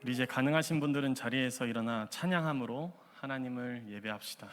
우리 이제 가능하신 분들은 자리에서 일어나 찬양함으로 하나님을 예배합시다.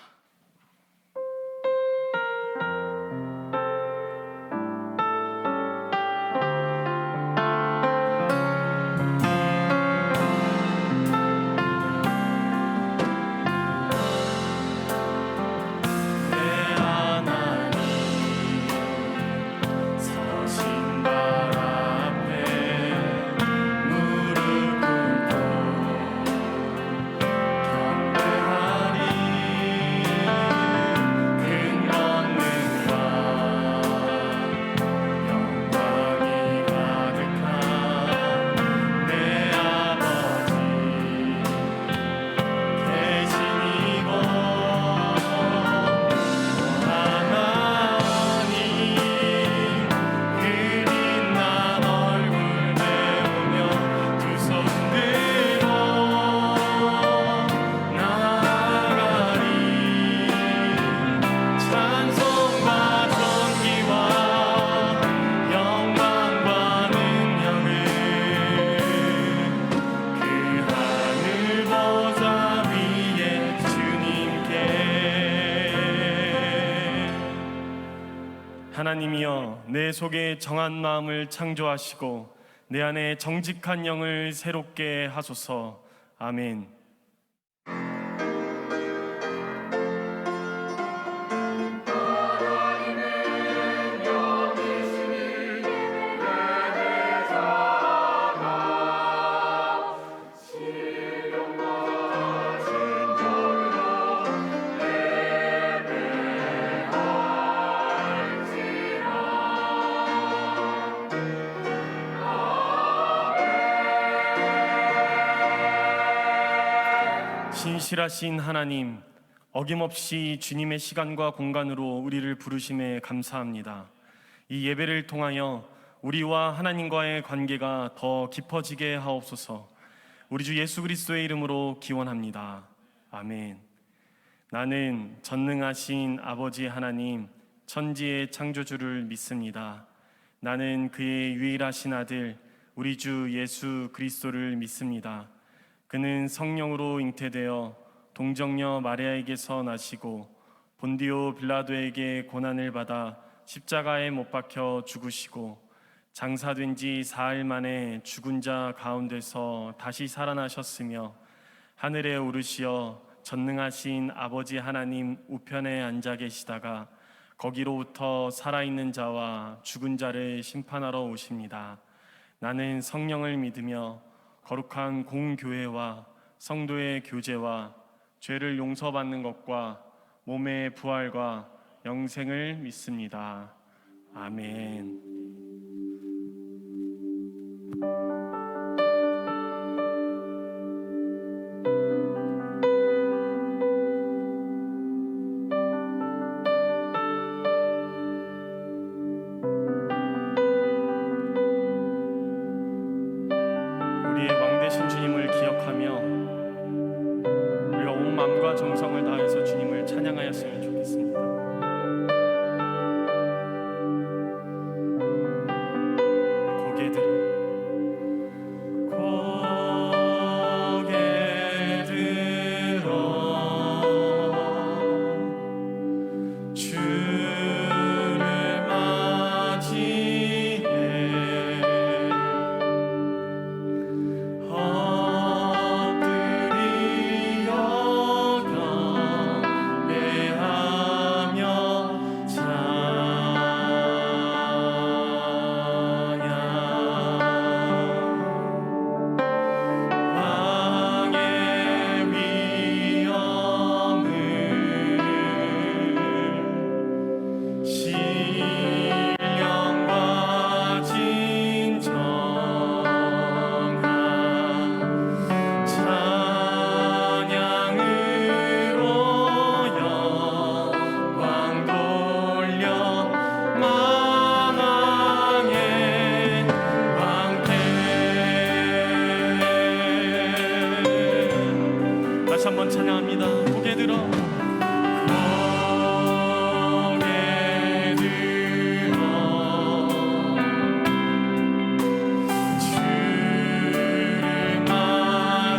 하나님이여, 내 속에 정한 마음을 창조하시고 내 안에 정직한 영을 새롭게 하소서. 아멘. 신실하신 하나님, 어김없이 주님의 시간과 공간으로 우리를 부르심에 감사합니다. 이 예배를 통하여 우리와 하나님과의 관계가 더 깊어지게 하옵소서. 우리 주 예수 그리스도의 이름으로 기원합니다. 아멘. 나는 전능하신 아버지 하나님, 천지의 창조주를 믿습니다. 나는 그의 유일하신 아들 우리 주 예수 그리스도를 믿습니다. 그는 성령으로 잉태되어 동정녀 마리아에게서 나시고 본디오 빌라도에게 고난을 받아 십자가에 못 박혀 죽으시고 장사된 지 사흘 만에 죽은 자 가운데서 다시 살아나셨으며 하늘에 오르시어 전능하신 아버지 하나님 우편에 앉아 계시다가 거기로부터 살아있는 자와 죽은 자를 심판하러 오십니다. 나는 성령을 믿으며 거룩한 공교회와 성도의 교제와 죄를 용서받는 것과 몸의 부활과 영생을 믿습니다. 아멘. 정성을 다해서 주님을 찬양하였으면 좋겠습니다. 고개 들어 주를 맞이해 다시 한번 찬양합니다. 고개 들어 주를 맞이해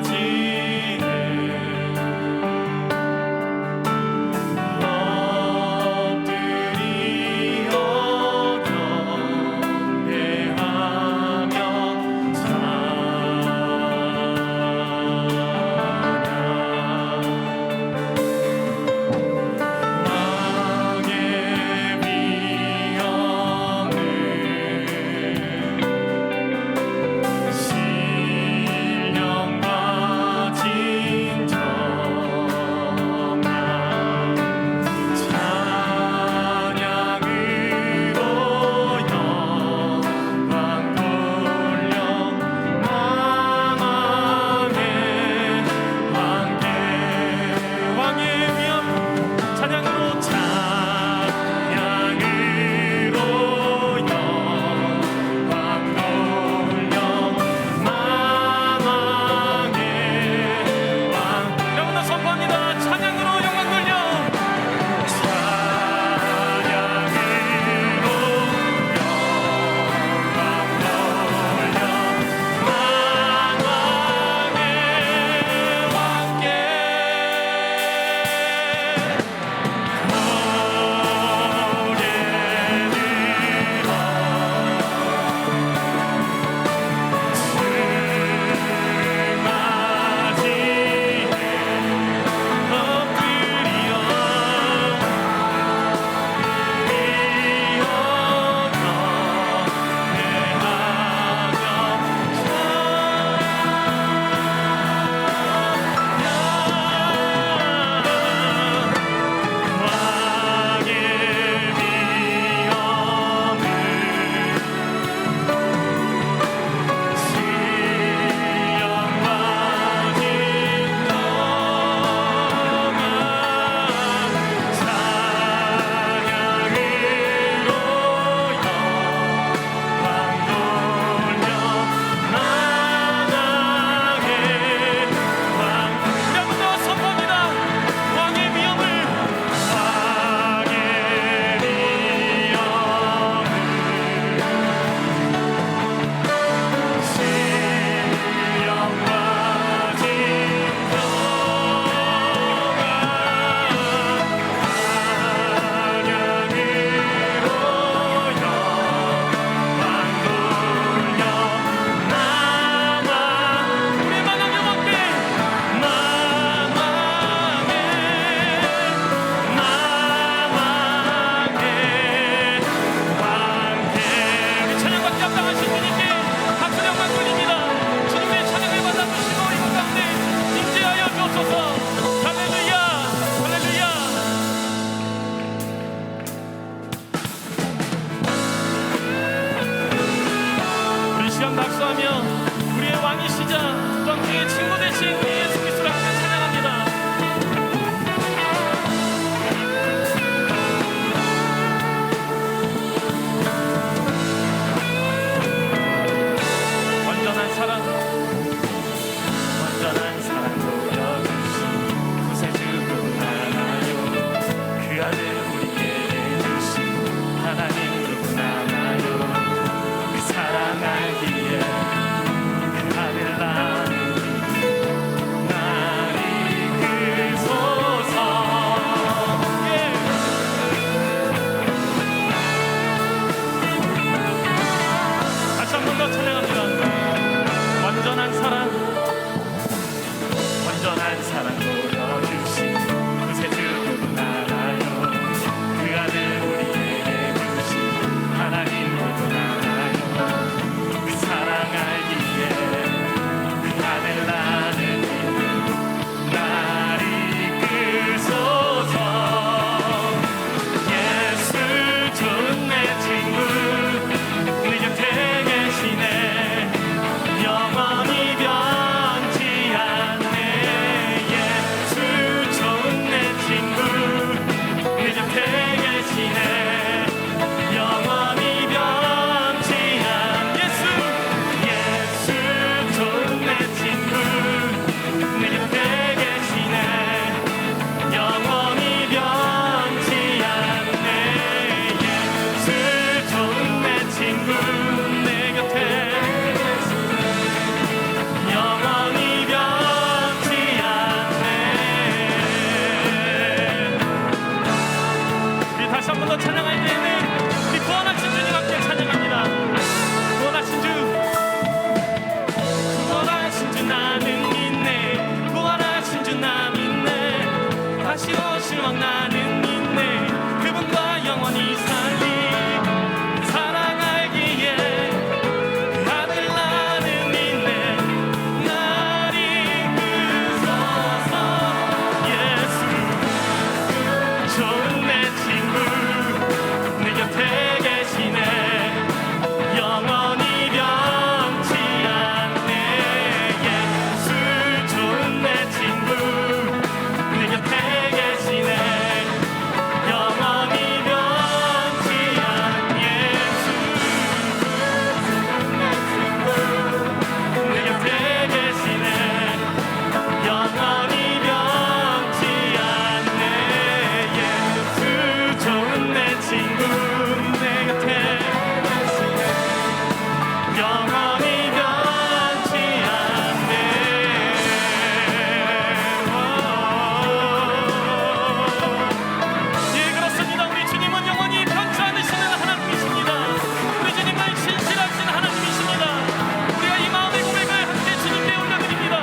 무한한 사랑 보여주신 구세주는 알아요. 그 아들 우리에게 주신 하나님 누군 알아요. 그 사랑 알기에 그 아들 나는 믿는 날 이끄소서. 예수 좋은 내 친구 내 곁에 계시네. 영원히 변치 않네. 예수 좋은 내 친구 내 곁에 계시네. 영원히 변치 않. 예수 좋은 내 친구 내 곁에 계시네. 영원히 변치 않네. 예수 좋은 내 친구 내 곁에 영원히 변치 않네. 우리 다시 한 번 더 찬양할 때에는 우리 구원하신 주님 함께 찬양합니다. 구원하신 주, 구원하신 주 나는 믿네. 구원하신 주 나 믿네. 다시 오실 왕 나는 믿네. 그분과 영원히 살리 사랑 알기에 그 아들 나는 믿네. 날 이끄소서. 예수 좋은 내 친구 내 곁에 계시네. 영원히 변치 않네. 예수 좋은 내 친구 내 곁에 계시네. 영원히 변치 않. 예수 좋은 내 친구 내 곁에 계시네. 영원히 변치 않네. 예수 좋은 내 친구 내 곁에 영원히 변치 않네. 예, 그렇습니다. 우리 주님은 영원히 변치 않으시는 하나님이십니다. 우리 주님은 신실하신 하나님이십니다. 우리가 이 마음의 고백을 함께 주님께 올려드립니다.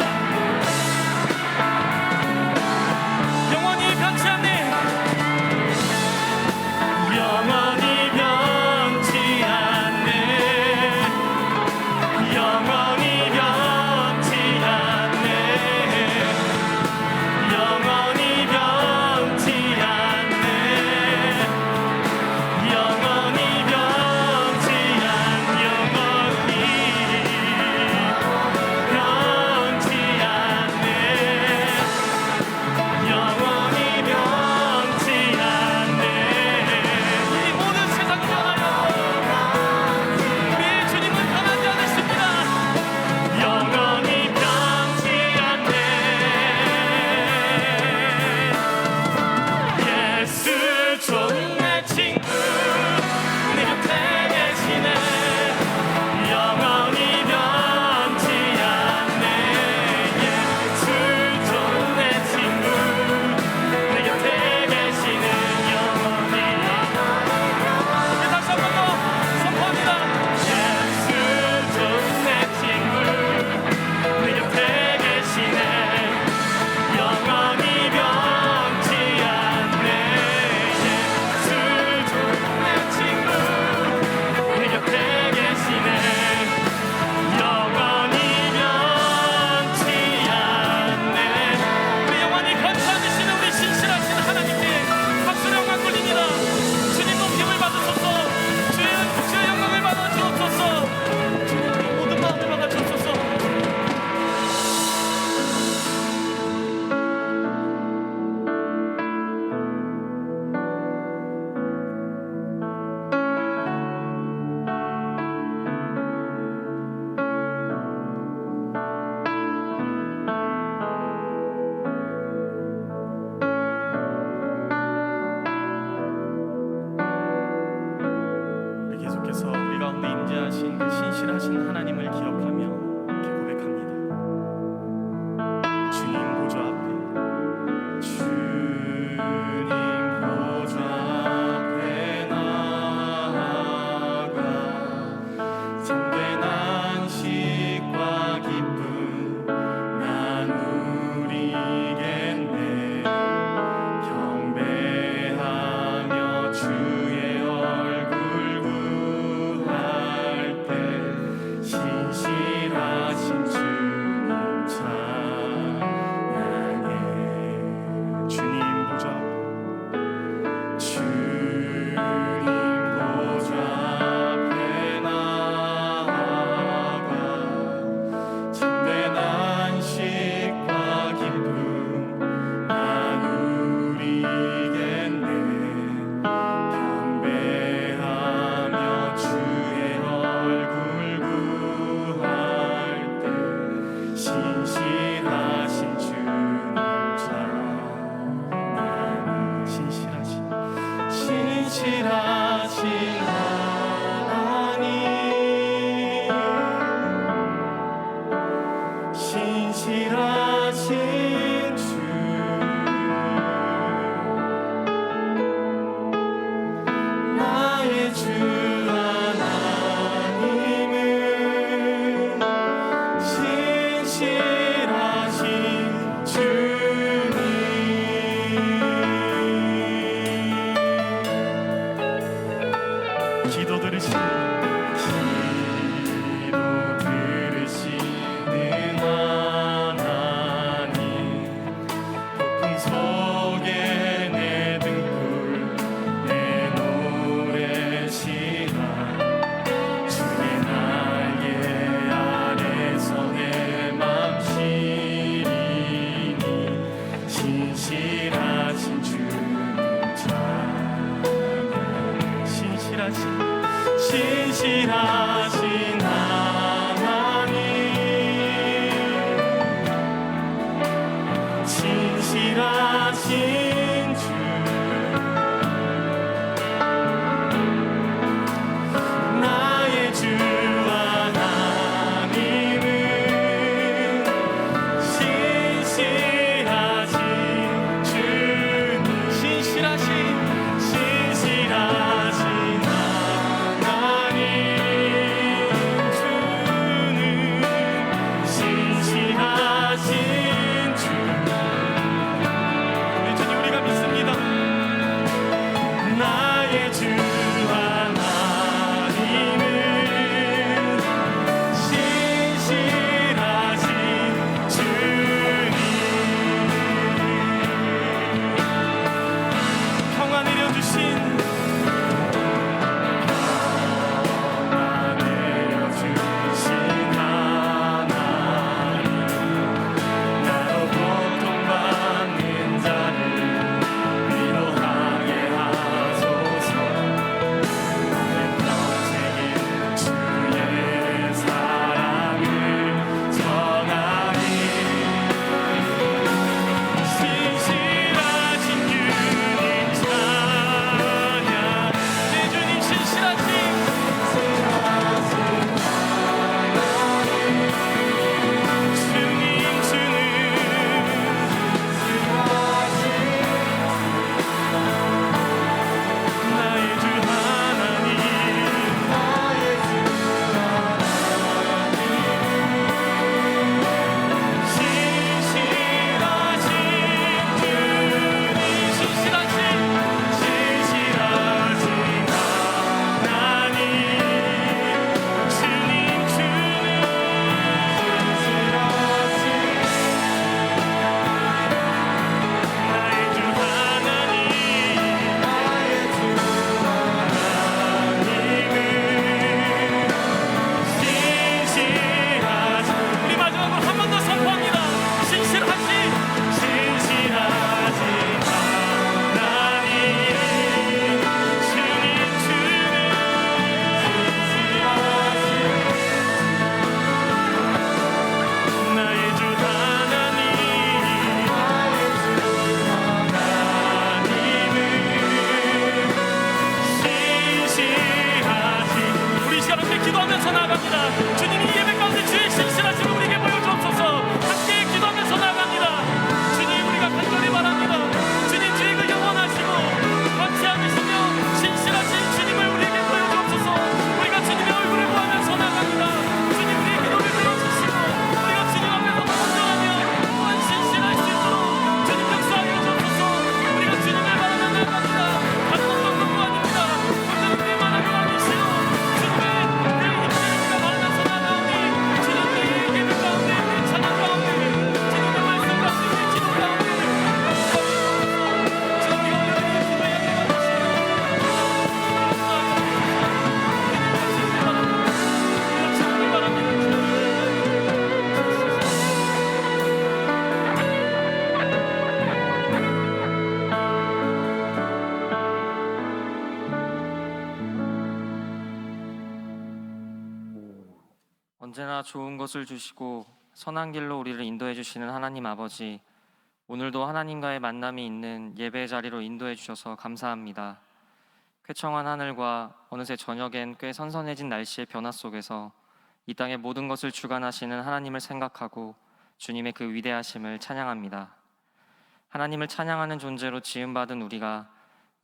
신실하신 하나님, 신실하신 주, 나의 주 하나님은 신실하신 주님, 신실하신 하나님, 주는 신실하신 주. 우리 주님 우리가 믿습니다. 나의 주 하나님은 신실하신 주님, 평안 내려주신 하나님, 나로 고통받는 자를 위로하게 하소서. 나의 평생인 주의 사랑을 전하리. 신실하신 주님 찬양. 내 주님 신실하신 주님, 주는 나의 주 하나님, 신실하신 주님, 신실하신 하나님, 주님, 나의 주 하나님, 신실하신, 우리 마지막으로 한 번 더 선포합니다. 신실하신 하나님, 주님, 나의 주 하나님, 신실하신, 우리 이 시간 함께 기도하면서 나아갑니다. 주님이 예배 가운데 주의 신실하심을 우리에게 보여주옵소서. 함께 기도하면서 나아갑니다. 주님 우리가 간절히 바랍니다. 주님 주의 그 영원하시고 변치 않으시며 신실하신 주님을 우리에게 보여주옵소서. 우리가 주님의 얼굴을 보면서 나아갑니다. 주님 우리의 기도를 들어주시고 우리가 주님 앞에서 범죄하며 또한 신실할 수 있도록 주님 역사하여 주옵소서. 우리가 주님을 바라며 나아갑니다. 다른 어떤 것도 아닙니다. 오늘 우리만 하고 아니시오. 주님의 늘 임재를 바라면서 나아가오니 주님의 예배 가운데 우리 찬양 가운데 주님의 말씀 가운데 우리 기도 가운데 주님이 우리의 기도에 응하시오. 바랍니다. 언제나 좋은 것을 주시고 선한 길로 우리를 인도해 주시는 하나님 아버지, 오늘도 하나님과의 만남이 있는 예배의 자리로 인도해 주셔서 감사합니다. 쾌청한 하늘과 어느새 저녁엔 꽤 선선해진 날씨의 변화 속에서 이 땅의 모든 것을 주관하시는 하나님을 생각하고 주님의 그 위대하심을 찬양합니다. 하나님을 찬양하는 존재로 지음받은 우리가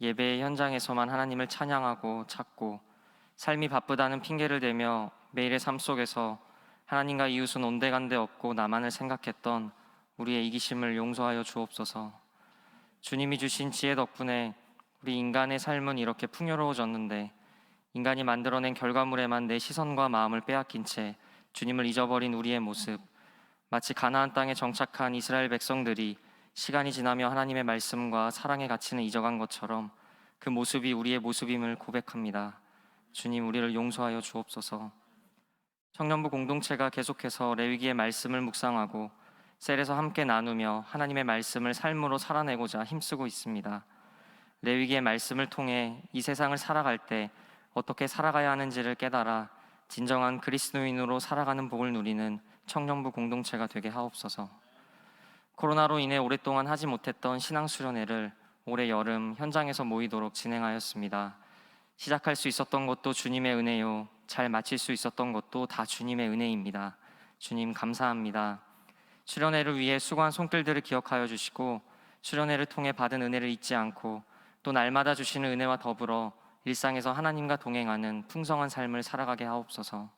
예배의 현장에서만 하나님을 찬양하고 찾고 삶이 바쁘다는 핑계를 대며 매일의 삶 속에서 하나님과 이웃은 온데간데 없고 나만을 생각했던 우리의 이기심을 용서하여 주옵소서. 주님이 주신 지혜 덕분에 우리 인간의 삶은 이렇게 풍요로워졌는데 인간이 만들어낸 결과물에만 내 시선과 마음을 빼앗긴 채 주님을 잊어버린 우리의 모습, 마치 가나안 땅에 정착한 이스라엘 백성들이 시간이 지나며 하나님의 말씀과 사랑의 가치는 잊어간 것처럼 그 모습이 우리의 모습임을 고백합니다. 주님, 우리를 용서하여 주옵소서. 청년부 공동체가 계속해서 레위기의 말씀을 묵상하고 셀에서 함께 나누며 하나님의 말씀을 삶으로 살아내고자 힘쓰고 있습니다. 레위기의 말씀을 통해 이 세상을 살아갈 때 어떻게 살아가야 하는지를 깨달아 진정한 그리스도인으로 살아가는 복을 누리는 청년부 공동체가 되게 하옵소서. 코로나로 인해 오랫동안 하지 못했던 신앙수련회를 올해 여름 현장에서 모이도록 진행하였습니다. 시작할 수 있었던 것도 주님의 은혜요, 잘 마칠 수 있었던 것도 다 주님의 은혜입니다. 주님 감사합니다. 수련회를 위해 수고한 손길들을 기억하여 주시고 수련회를 통해 받은 은혜를 잊지 않고 또 날마다 주시는 은혜와 더불어 일상에서 하나님과 동행하는 풍성한 삶을 살아가게 하옵소서.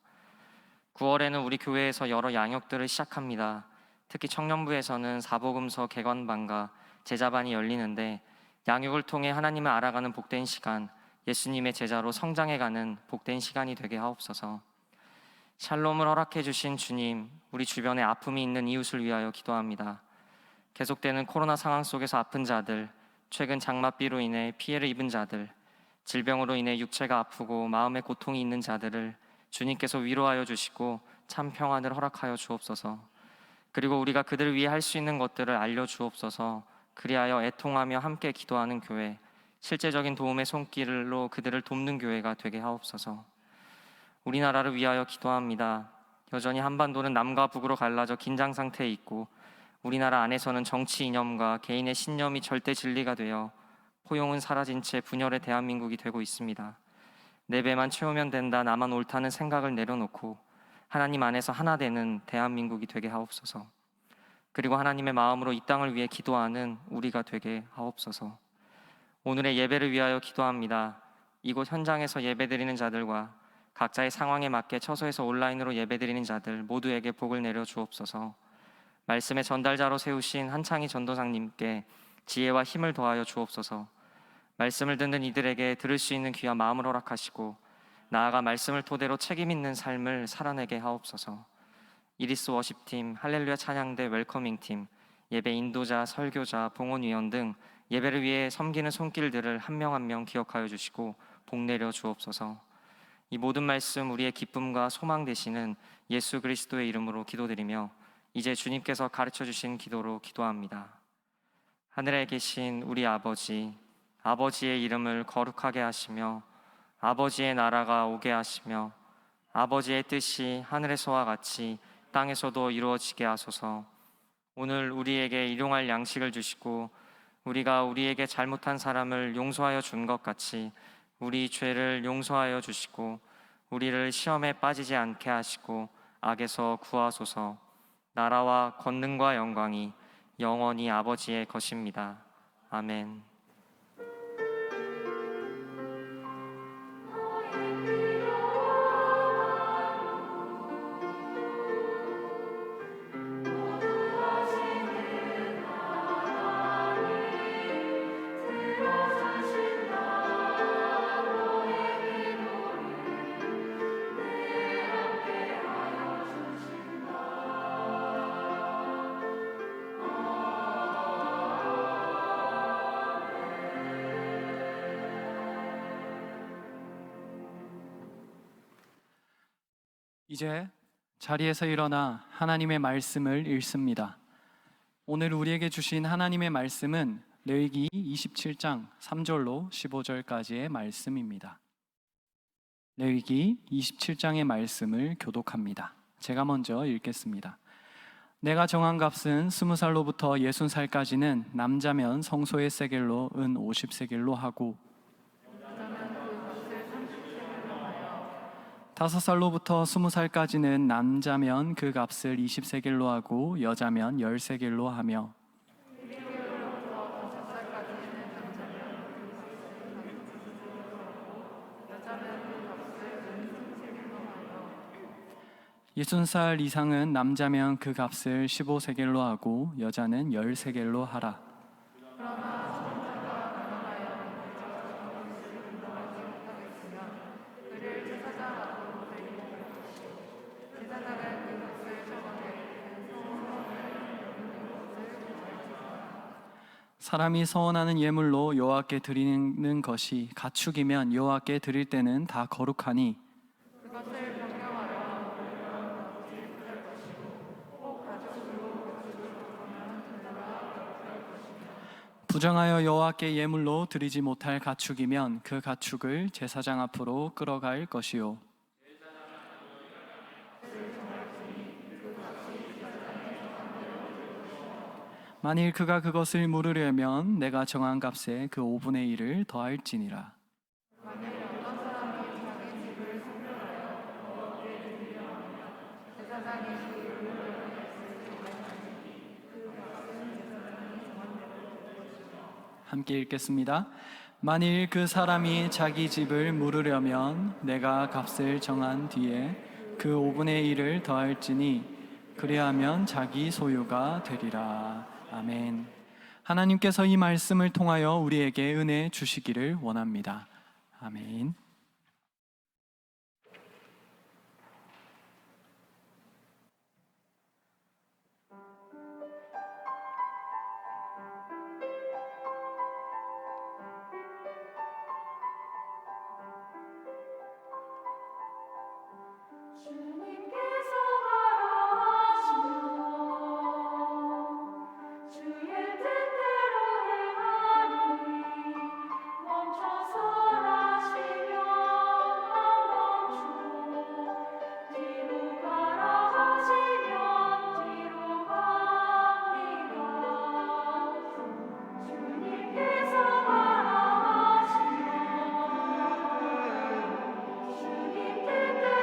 9월에는 우리 교회에서 여러 양육들을 시작합니다. 특히 청년부에서는 사복음서 개관반과 제자반이 열리는데 양육을 통해 하나님을 알아가는 복된 시간, 예수님의 제자로 성장해가는 복된 시간이 되게 하옵소서. 샬롬을 허락해 주신 주님, 우리 주변에 아픔이 있는 이웃을 위하여 기도합니다. 계속되는 코로나 상황 속에서 아픈 자들, 최근 장맛비로 인해 피해를 입은 자들, 질병으로 인해 육체가 아프고 마음의 고통이 있는 자들을 주님께서 위로하여 주시고 참 평안을 허락하여 주옵소서. 그리고 우리가 그들을 위해 할 수 있는 것들을 알려주옵소서. 그리하여 애통하며 함께 기도하는 교회, 실제적인 도움의 손길로 그들을 돕는 교회가 되게 하옵소서. 우리나라를 위하여 기도합니다. 여전히 한반도는 남과 북으로 갈라져 긴장 상태에 있고 우리나라 안에서는 정치 이념과 개인의 신념이 절대 진리가 되어 포용은 사라진 채 분열의 대한민국이 되고 있습니다. 내 배만 채우면 된다, 나만 옳다는 생각을 내려놓고 하나님 안에서 하나 되는 대한민국이 되게 하옵소서. 그리고 하나님의 마음으로 이 땅을 위해 기도하는 우리가 되게 하옵소서. 오늘의 예배를 위하여 기도합니다. 이곳 현장에서 예배드리는 자들과 각자의 상황에 맞게 처소에서 온라인으로 예배드리는 자들 모두에게 복을 내려 주옵소서. 말씀의 전달자로 세우신 한창희 전도사님께 지혜와 힘을 더하여 주옵소서. 말씀을 듣는 이들에게 들을 수 있는 귀와 마음을 허락하시고 나아가 말씀을 토대로 책임 있는 삶을 살아내게 하옵소서. 이리스 워십팀, 할렐루야 찬양대 웰커밍팀, 예배 인도자, 설교자, 봉헌위원 등 예배를 위해 섬기는 손길들을 한 명 한 명 기억하여 주시고 복 내려 주옵소서. 이 모든 말씀 우리의 기쁨과 소망 되시는 예수 그리스도의 이름으로 기도드리며 이제 주님께서 가르쳐 주신 기도로 기도합니다. 하늘에 계신 우리 아버지, 아버지의 이름을 거룩하게 하시며 아버지의 나라가 오게 하시며 아버지의 뜻이 하늘에서와 같이 땅에서도 이루어지게 하소서. 오늘 우리에게 일용할 양식을 주시고 우리가 우리에게 잘못한 사람을 용서하여 준 것 같이 우리 죄를 용서하여 주시고 우리를 시험에 빠지지 않게 하시고 악에서 구하소서. 나라와 권능과 영광이 영원히 아버지의 것입니다. 아멘. 이제 자리에서 일어나 하나님의 말씀을 읽습니다. 오늘 우리에게 주신 하나님의 말씀은 레위기 27장 3절로 15절까지의 말씀입니다. 레위기 27장의 말씀을 교독합니다. 제가 먼저 읽겠습니다. 내가 정한 값은 20살로부터 60살까지는 남자면 성소의 세겔로 은 50세겔로 하고 5살로부터 20살까지는 남자면 그 값을 20세겔로 하고 여자면 10세겔로 하며 60살 이상은 남자면 그 값을 15세겔로 하고 여자는 10세겔로 하라. 사람이 서원하는 예물로 여호와께 드리는 것이 가축이면 여호와께 드릴 때는 다 거룩하니 부정하여 여호와께 예물로 드리지 못할 가축이면 그 가축을 제사장 앞으로 끌어갈 것이요 만일 그가 그것을 물으려면 내가 정한 값에 그 5분의 1을 더할지니라. 함께 읽겠습니다. 만일 그 사람이 자기 집을 물으려면 내가 값을 정한 뒤에 그 5분의 1을 더할지니 그리하면 자기 소유가 되리라. 아멘. 하나님께서 이 말씀을 통하여 우리에게 은혜 주시기를 원합니다. 아멘. 주님께서 말하시며 주의 뜻대로 행하니 멈춰서라시며 멈추고 뒤로 가라 하시면 뒤로 갑니다. 주님께서 말하시며 주님 뜻대로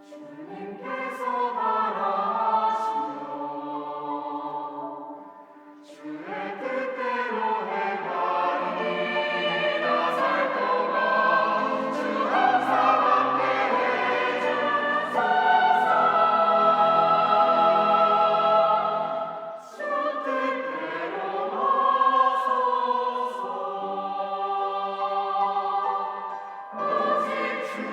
주님께서 말하시며 주의 뜻대로 행하니 나 살 동안 주 항상 함께 해주소서. 주 뜻대로 하소서. 오직 주의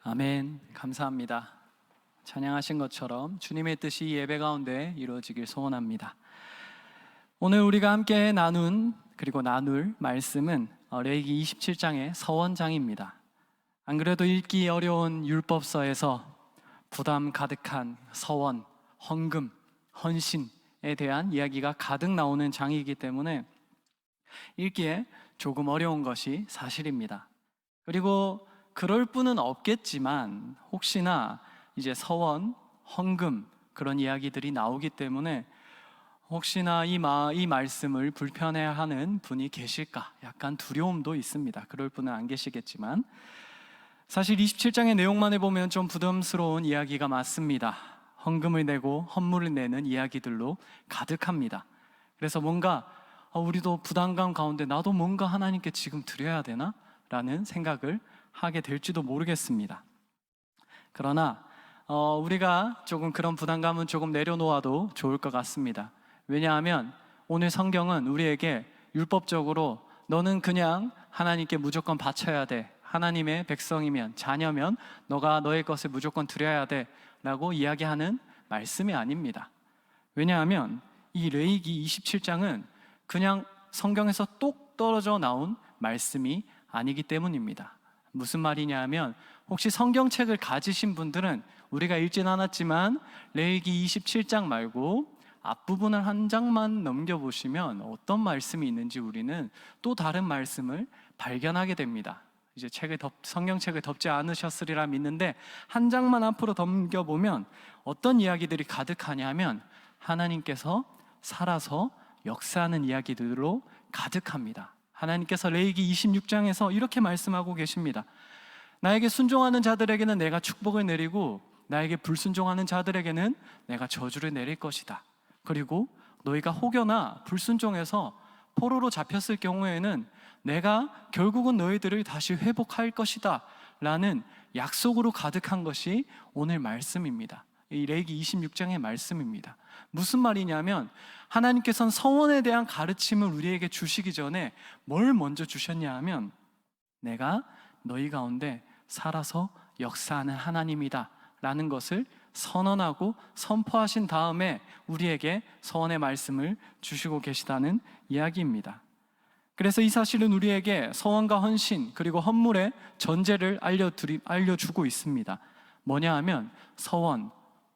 아멘. 감사합니다. 찬양하신 것처럼 주님의 뜻이 예배 가운데 이루어지길 소원합니다. 오늘 우리가 함께 나눌 말씀은 레위기 27장의 서원장입니다. 안 그래도 읽기 어려운 율법서에서 부담 가득한 서원, 헌금, 헌신에 대한 이야기가 가득 나오는 장이기 때문에 읽기에 조금 어려운 것이 사실입니다. 그리고 그럴 뿐은 없겠지만 혹시나 이제 서원, 헌금 그런 이야기들이 나오기 때문에 혹시나 이 말씀을 불편해하는 분이 계실까 약간 두려움도 있습니다. 그럴 분은 안 계시겠지만 사실 27장의 내용만 해보면 좀 부담스러운 이야기가 많습니다. 헌금을 내고 헌물을 내는 이야기들로 가득합니다. 그래서 뭔가 우리도 부담감 가운데 나도 뭔가 하나님께 지금 드려야 되나? 라는 생각을 하게 될지도 모르겠습니다. 그러나 우리가 조금 그런 부담감은 조금 내려놓아도 좋을 것 같습니다. 왜냐하면 오늘 성경은 우리에게 율법적으로 너는 그냥 하나님께 무조건 바쳐야 돼, 하나님의 백성이면, 자녀면 너가 너의 것을 무조건 드려야 돼 라고 이야기하는 말씀이 아닙니다. 왜냐하면 이 레위기 27장은 그냥 성경에서 똑 떨어져 나온 말씀이 아니기 때문입니다. 무슨 말이냐 하면, 혹시 성경책을 가지신 분들은 우리가 읽진 않았지만 레위기 27장 말고 앞부분을 한 장만 넘겨보시면 어떤 말씀이 있는지 우리는 또 다른 말씀을 발견하게 됩니다. 이제 성경책을 덮지 않으셨으리라 믿는데 한 장만 앞으로 넘겨보면 어떤 이야기들이 가득하냐면 하나님께서 살아서 역사하는 이야기들로 가득합니다. 하나님께서 레위기 26장에서 이렇게 말씀하고 계십니다. 나에게 순종하는 자들에게는 내가 축복을 내리고 나에게 불순종하는 자들에게는 내가 저주를 내릴 것이다. 그리고 너희가 혹여나 불순종해서 포로로 잡혔을 경우에는 내가 결국은 너희들을 다시 회복할 것이다 라는 약속으로 가득한 것이 오늘 말씀입니다. 이 레위기 26장의 말씀입니다. 무슨 말이냐면 하나님께서는 서원에 대한 가르침을 우리에게 주시기 전에 뭘 먼저 주셨냐 하면 내가 너희 가운데 살아서 역사하는 하나님이다 라는 것을 선언하고 선포하신 다음에 우리에게 서원의 말씀을 주시고 계시다는 이야기입니다. 그래서 이 사실은 우리에게 서원과 헌신 그리고 헌물의 전제를 알려주고 있습니다. 뭐냐 하면 서원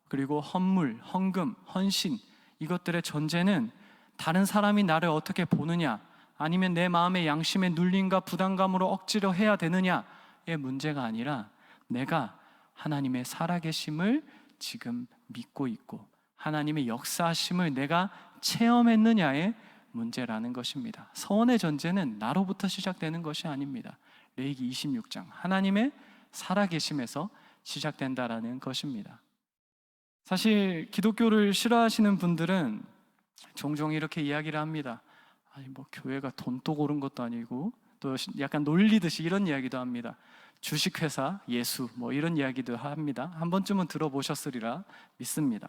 그리고 헌물, 헌금, 헌신, 이것들의 전제는 다른 사람이 나를 어떻게 보느냐, 아니면 내 마음의 양심의 눌림과 부담감으로 억지로 해야 되느냐의 문제가 아니라 내가 하나님의 살아계심을 지금 믿고 있고 하나님의 역사하심을 내가 체험했느냐의 문제라는 것입니다. 서원의 전제는 나로부터 시작되는 것이 아닙니다. 레위기 26장 하나님의 살아계심에서 시작된다라는 것입니다. 사실 기독교를 싫어하시는 분들은 종종 이렇게 이야기를 합니다. 아니 뭐 교회가 돈독 오른 것도 아니고, 또 약간 놀리듯이 이런 이야기도 합니다. 주식회사, 예수 뭐 이런 이야기도 합니다. 한 번쯤은 들어보셨으리라 믿습니다.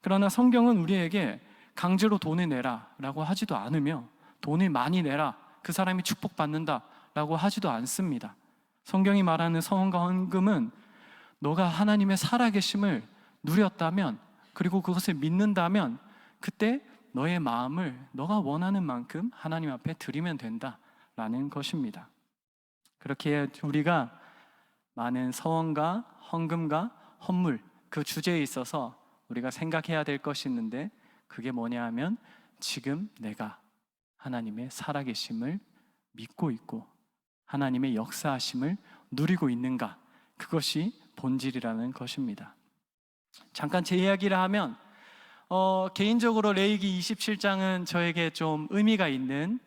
그러나 성경은 우리에게 강제로 돈을 내라 라고 하지도 않으며 돈을 많이 내라 그 사람이 축복받는다 라고 하지도 않습니다. 성경이 말하는 서원과 헌금은 너가 하나님의 살아계심을 누렸다면, 그리고 그것을 믿는다면 그때 너의 마음을 너가 원하는 만큼 하나님 앞에 드리면 된다라는 것입니다. 그렇게 우리가 많은 서원과 헌금과 헌물 그 주제에 있어서 우리가 생각해야 될 것이 있는데, 그게 뭐냐 하면 지금 내가 하나님의 살아계심을 믿고 있고 하나님의 역사하심을 누리고 있는가, 그것이 본질이라는 것입니다. 잠깐 제 이야기를 하면 개인적으로 레위기 27장은 저에게 좀 의미가 있는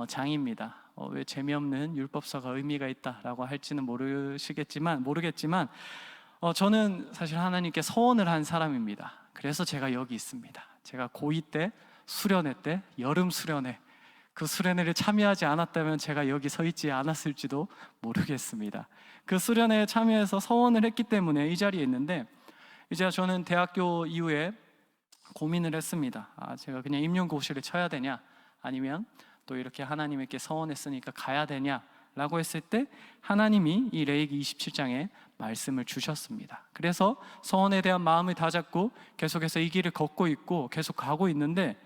장입니다. 왜 재미없는 율법서가 의미가 있다라고 할지는 모르겠지만 저는 사실 하나님께 서원을 한 사람입니다. 그래서 제가 여기 있습니다. 제가 고2 때 수련회 때 여름 수련회, 그 수련회를 참여하지 않았다면 제가 여기 서 있지 않았을지도 모르겠습니다. 그 수련회에 참여해서 서원을 했기 때문에 이 자리에 있는데, 이제 저는 대학교 이후에 고민을 했습니다. 제가 그냥 임용고시를 쳐야 되냐, 아니면 또 이렇게 하나님께 서원했으니까 가야 되냐 라고 했을 때 하나님이 이 레위기 27장에 말씀을 주셨습니다. 그래서 서원에 대한 마음을 다잡고 계속해서 이 길을 걷고 있고 계속 가고 있는데,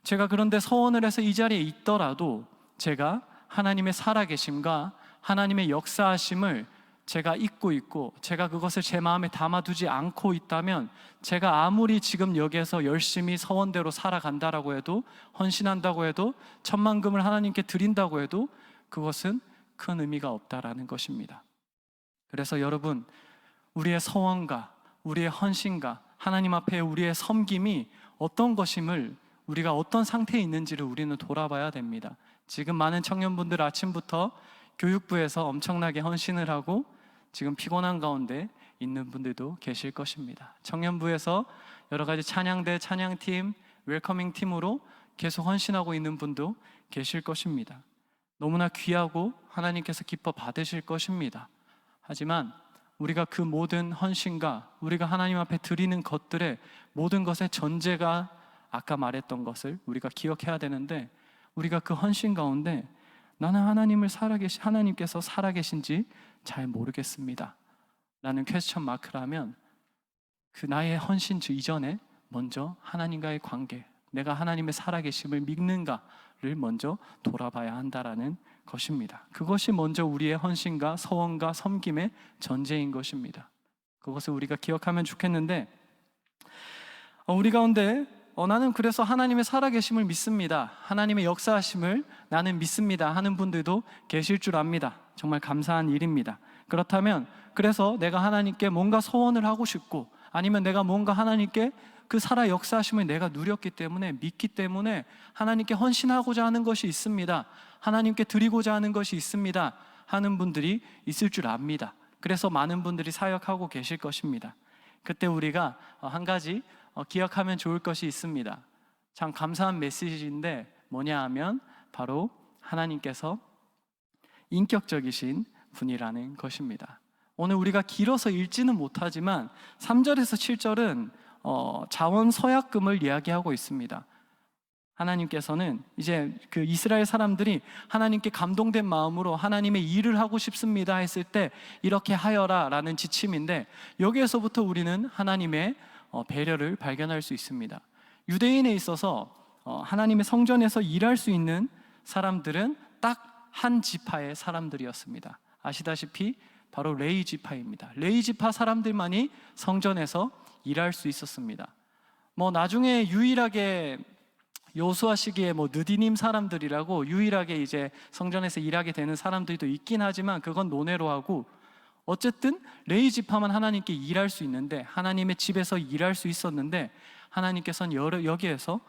제가 그런데 서원을 해서 이 자리에 있더라도 제가 하나님의 살아계심과 하나님의 역사하심을 제가 잊고 있고 제가 그것을 제 마음에 담아두지 않고 있다면, 제가 아무리 지금 여기에서 열심히 서원대로 살아간다라고 해도, 헌신한다고 해도, 천만금을 하나님께 드린다고 해도 그것은 큰 의미가 없다라는 것입니다. 그래서 여러분, 우리의 서원과 우리의 헌신과 하나님 앞에 우리의 섬김이 어떤 것임을, 우리가 어떤 상태에 있는지를 우리는 돌아봐야 됩니다. 지금 많은 청년분들 아침부터 교육부에서 엄청나게 헌신을 하고 지금 피곤한 가운데 있는 분들도 계실 것입니다. 청년부에서 여러 가지 찬양대, 찬양팀, 웰커밍 팀으로 계속 헌신하고 있는 분도 계실 것입니다. 너무나 귀하고 하나님께서 기뻐 받으실 것입니다. 하지만 우리가 그 모든 헌신과 우리가 하나님 앞에 드리는 것들의 모든 것의 전제가 아까 말했던 것을 우리가 기억해야 되는데, 우리가 그 헌신 가운데 나는 하나님께서 살아계신지 잘 모르겠습니다 라는 퀘스천 마크라면, 그 나의 헌신 이전에 먼저 하나님과의 관계, 내가 하나님의 살아계심을 믿는가를 먼저 돌아봐야 한다라는 것입니다. 그것이 먼저 우리의 헌신과 서원과 섬김의 전제인 것입니다. 그것을 우리가 기억하면 좋겠는데, 우리 가운데 나는 그래서 하나님의 살아계심을 믿습니다, 하나님의 역사하심을 나는 믿습니다 하는 분들도 계실 줄 압니다. 정말 감사한 일입니다. 그렇다면 그래서 내가 하나님께 뭔가 소원을 하고 싶고, 아니면 내가 뭔가 하나님께 그 살아 역사하심을 내가 누렸기 때문에, 믿기 때문에 하나님께 헌신하고자 하는 것이 있습니다, 하나님께 드리고자 하는 것이 있습니다 하는 분들이 있을 줄 압니다. 그래서 많은 분들이 사역하고 계실 것입니다. 그때 우리가 한 가지 기억하면 좋을 것이 있습니다. 참 감사한 메시지인데 뭐냐 하면 바로 하나님께서 인격적이신 분이라는 것입니다. 오늘 우리가 길어서 읽지는 못하지만 3절에서 7절은 자원 서약금을 이야기하고 있습니다. 하나님께서는 이제 그 이스라엘 사람들이 하나님께 감동된 마음으로 하나님의 일을 하고 싶습니다 했을 때 이렇게 하여라 라는 지침인데, 여기에서부터 우리는 하나님의 배려를 발견할 수 있습니다. 유대인에 있어서 하나님의 성전에서 일할 수 있는 사람들은 딱 한 지파의 사람들이었습니다. 아시다시피 바로 레위 지파입니다. 레위 지파 사람들만이 성전에서 일할 수 있었습니다. 나중에 유일하게 요수아 시기에 느디님 사람들이라고 유일하게 이제 성전에서 일하게 되는 사람들도 있긴 하지만 그건 논외로 하고, 어쨌든 레위 지파만 하나님께 일할 수 있는데, 하나님의 집에서 일할 수 있었는데, 하나님께서는 여기에서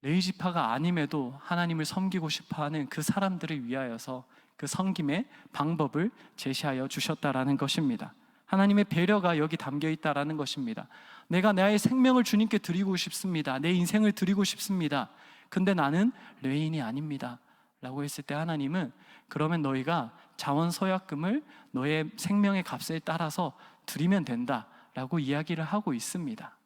레위 지파가 아님에도 하나님을 섬기고 싶어하는 그 사람들을 위하여서 그 섬김의 방법을 제시하여 주셨다라는 것입니다. 하나님의 배려가 여기 담겨 있다라는 것입니다. 내가 나의 생명을 주님께 드리고 싶습니다, 내 인생을 드리고 싶습니다, 근데 나는 레위인이 아닙니다 라고 했을 때 하나님은 그러면 너희가 자원서약금을 너의 생명의 값에 따라서 드리면 된다 라고 이야기를 하고 있습니다.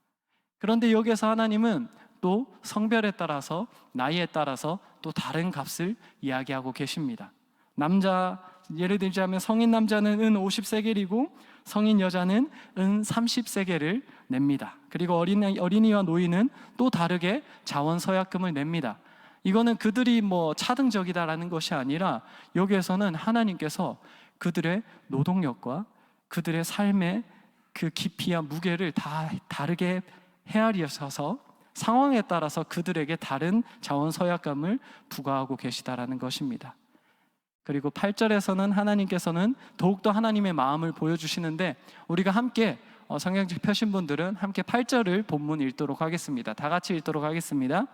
그런데 여기에서 하나님은 또 성별에 따라서, 나이에 따라서 또 다른 값을 이야기하고 계십니다. 남자, 예를 들자면 성인 남자는 은 50세겔이고 성인 여자는 은 30세겔을 냅니다. 그리고 어린이와 노인은 또 다르게 자원서약금을 냅니다. 이거는 그들이 차등적이다라는 것이 아니라, 여기에서는 하나님께서 그들의 노동력과 그들의 삶의 그 깊이와 무게를 다 다르게 헤아리셔서 상황에 따라서 그들에게 다른 자원서약금을 부과하고 계시다라는 것입니다. 그리고 8절에서는 하나님께서는 더욱더 하나님의 마음을 보여주시는데, 우리가 함께 성경책 펴신 분들은 함께 8절을 본문 읽도록 하겠습니다. 다 같이 읽도록 하겠습니다.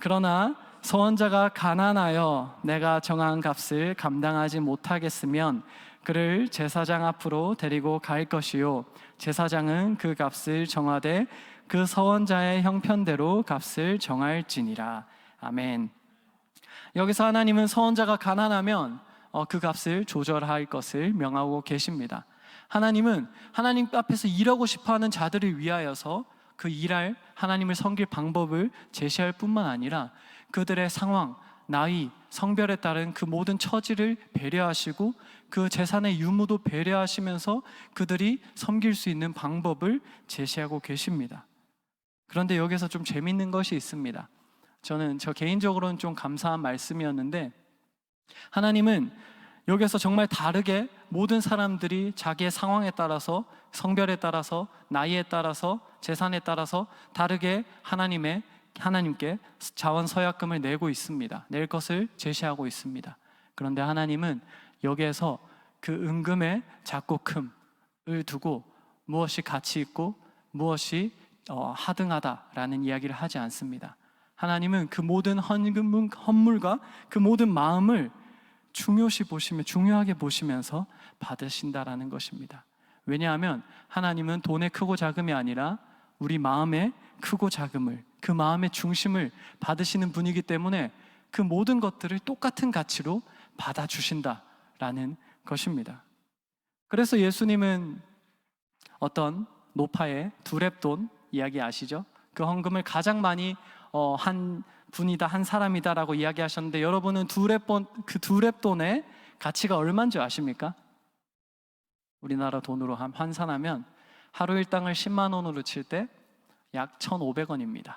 그러나 서원자가 가난하여 내가 정한 값을 감당하지 못하겠으면 그를 제사장 앞으로 데리고 갈 것이요, 제사장은 그 값을 정하되 그 서원자의 형편대로 값을 정할지니라. 아멘. 여기서 하나님은 서원자가 가난하면 그 값을 조절할 것을 명하고 계십니다. 하나님은 하나님 앞에서 일하고 싶어하는 자들을 위하여서 그 일할 하나님을 섬길 방법을 제시할 뿐만 아니라 그들의 상황, 나이, 성별에 따른 그 모든 처지를 배려하시고 그 재산의 유무도 배려하시면서 그들이 섬길 수 있는 방법을 제시하고 계십니다. 그런데 여기서 좀 재밌는 것이 있습니다. 저 개인적으로는 좀 감사한 말씀이었는데, 하나님은 여기서 정말 다르게 모든 사람들이 자기의 상황에 따라서, 성별에 따라서, 나이에 따라서, 재산에 따라서 다르게 하나님께 자원서약금을 내고 있습니다. 낼 것을 제시하고 있습니다. 그런데 하나님은 여기에서 그 은금의 작고 큼을 두고 무엇이 가치 있고 무엇이 하등하다라는 이야기를 하지 않습니다. 하나님은 그 모든 헌물과 그 모든 마음을 중요하게 보시면서 받으신다라는 것입니다. 왜냐하면 하나님은 돈의 크고 작음이 아니라 우리 마음의 크고 작음을, 그 마음의 중심을 받으시는 분이기 때문에 그 모든 것들을 똑같은 가치로 받아주신다라는 것입니다. 그래서 예수님은 어떤 노파의 두렙돈 이야기 아시죠? 그 헌금을 가장 많이 한 분이다, 한 사람이다라고 이야기하셨는데, 여러분은 그 두렙돈의 가치가 얼마인 줄 아십니까? 우리나라 돈으로 환산하면 하루 일당을 10만 원으로 칠 때 약 1,500원입니다.